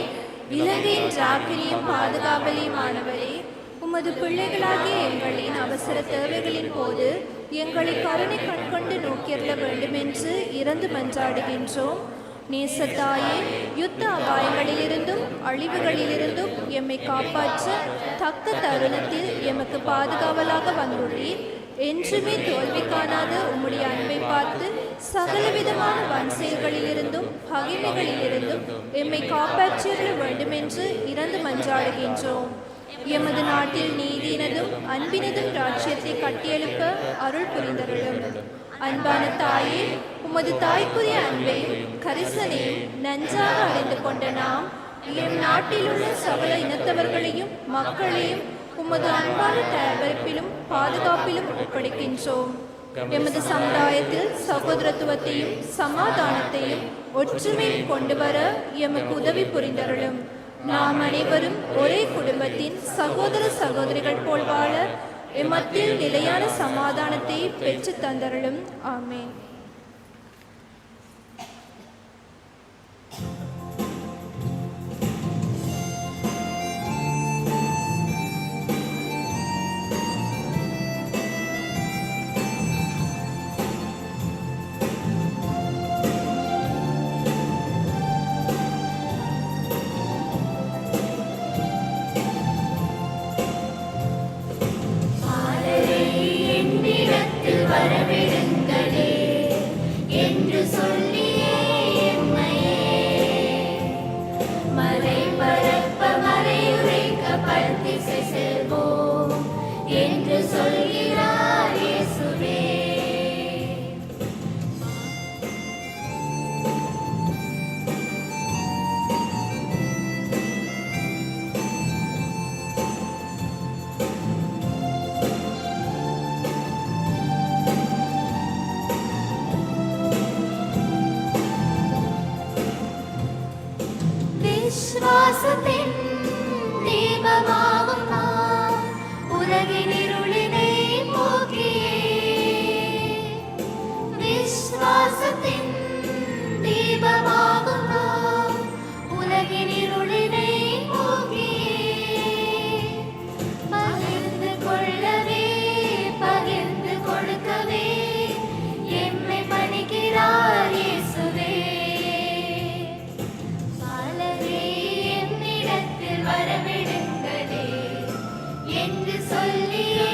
இலங்கையின் ராக்கினியும் பாதுகாவலியுமானவரே, உமது பிள்ளைகளாகிய எங்களின் அவசர தேவைகளின் போது எங்களை கருணை கண்கொண்டு நோக்கியருள வேண்டுமென்று இறந்து மன்றாடுகின்றோம். நேசத்தாயே, யுத்த அபாயங்களிலிருந்தும் அழிவுகளிலிருந்தும் எம்மை காப்பாற்ற தக்க தருணத்தில் எமக்கு பாதுகாவலாக வந்துள்ளீர். என்றுமே தோல்வி காணாத உம்முடைய அன்பை பார்த்து சகலவிதமான வன்செயல்களிலிருந்தும் பகைமைகளிலிருந்தும் எம்மை காப்பாற்றிட வேண்டுமென்று இறந்து மன்றாடுகின்றோம். எமது நாட்டில் நீதியினதும் அன்பினதும் ராஜ்யத்தை கட்டியெழுப்ப அருள் புரிந்தருளும். அன்பான தாயே, உமது தாய்க்குரிய அன்பையும் கரிசனையும் நன்றாக அறிந்து கொண்ட நாம் எம் நாட்டில் உள்ள சகல இனத்தவர்களையும் மக்களையும் உமது அன்பான தயாரிப்பிலும் பாதுகாப்பிலும் ஒப்படைக்கின்றோம். எமது சமுதாயத்தில் சகோதரத்துவத்தையும் சமாதானத்தையும் ஒற்றுமையும் கொண்டு வர எமக்கு உதவி புரிந்தருளும். நாம் அனைவரும் ஒரே குடும்பத்தின் சகோதர சகோதரிகள் போல் வாழ எம்மத்தில் நிலையான சமாதானத்தை பெற்று தந்தருளும். ஆமென். விசுவாசத்தின் தீபமாகும் நான் உலகின் இருளினை போக்கியே. விசுவாசத்தின் தீபமாகும் நான் உலகின் இருளினை போக்கியே. பகிர்ந்து கொள்ளவே பகிர்ந்து கொடுக்கவே எம்மை பணிக்கிறார் இயேசுவே. வரவிடுங்களே என்று சொல்லியே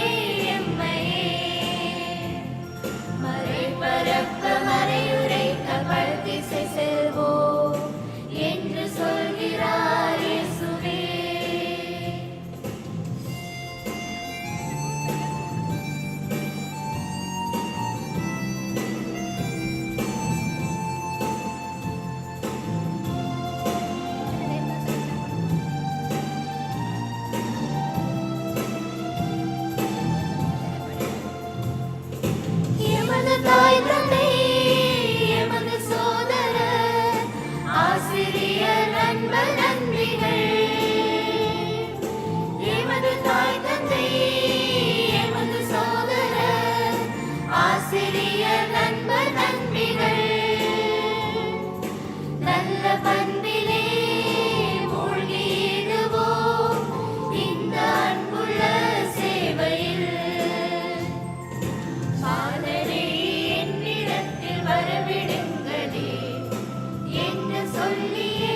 சொல்லியே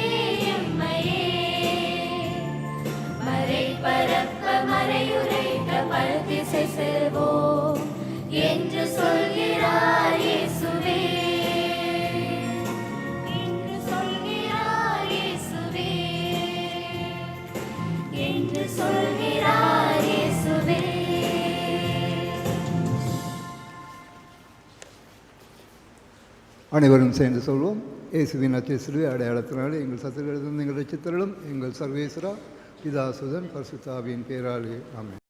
எம்மையே மறை பரப்ப மறையுரைக்க பல்திசை செல்வோம் என்று சொல்கிறார் இயேசுவே என்று சொல்கிறார் இயேசுவே என்று சொல்கிறார் இயேசுவே. அனைவரும் சேர்ந்து சொல்வோம். இயேசுவின் அச்சை சிலுவை அடையாளத்தினாலே எங்கள் சத்துருகளிலிருந்து எங்கள் ரட்சித்தருளும் எங்கள் சர்வேஸ்வரா பிதா சுதன் பரிசுத்த ஆவியின் பேராலே ஆமென்.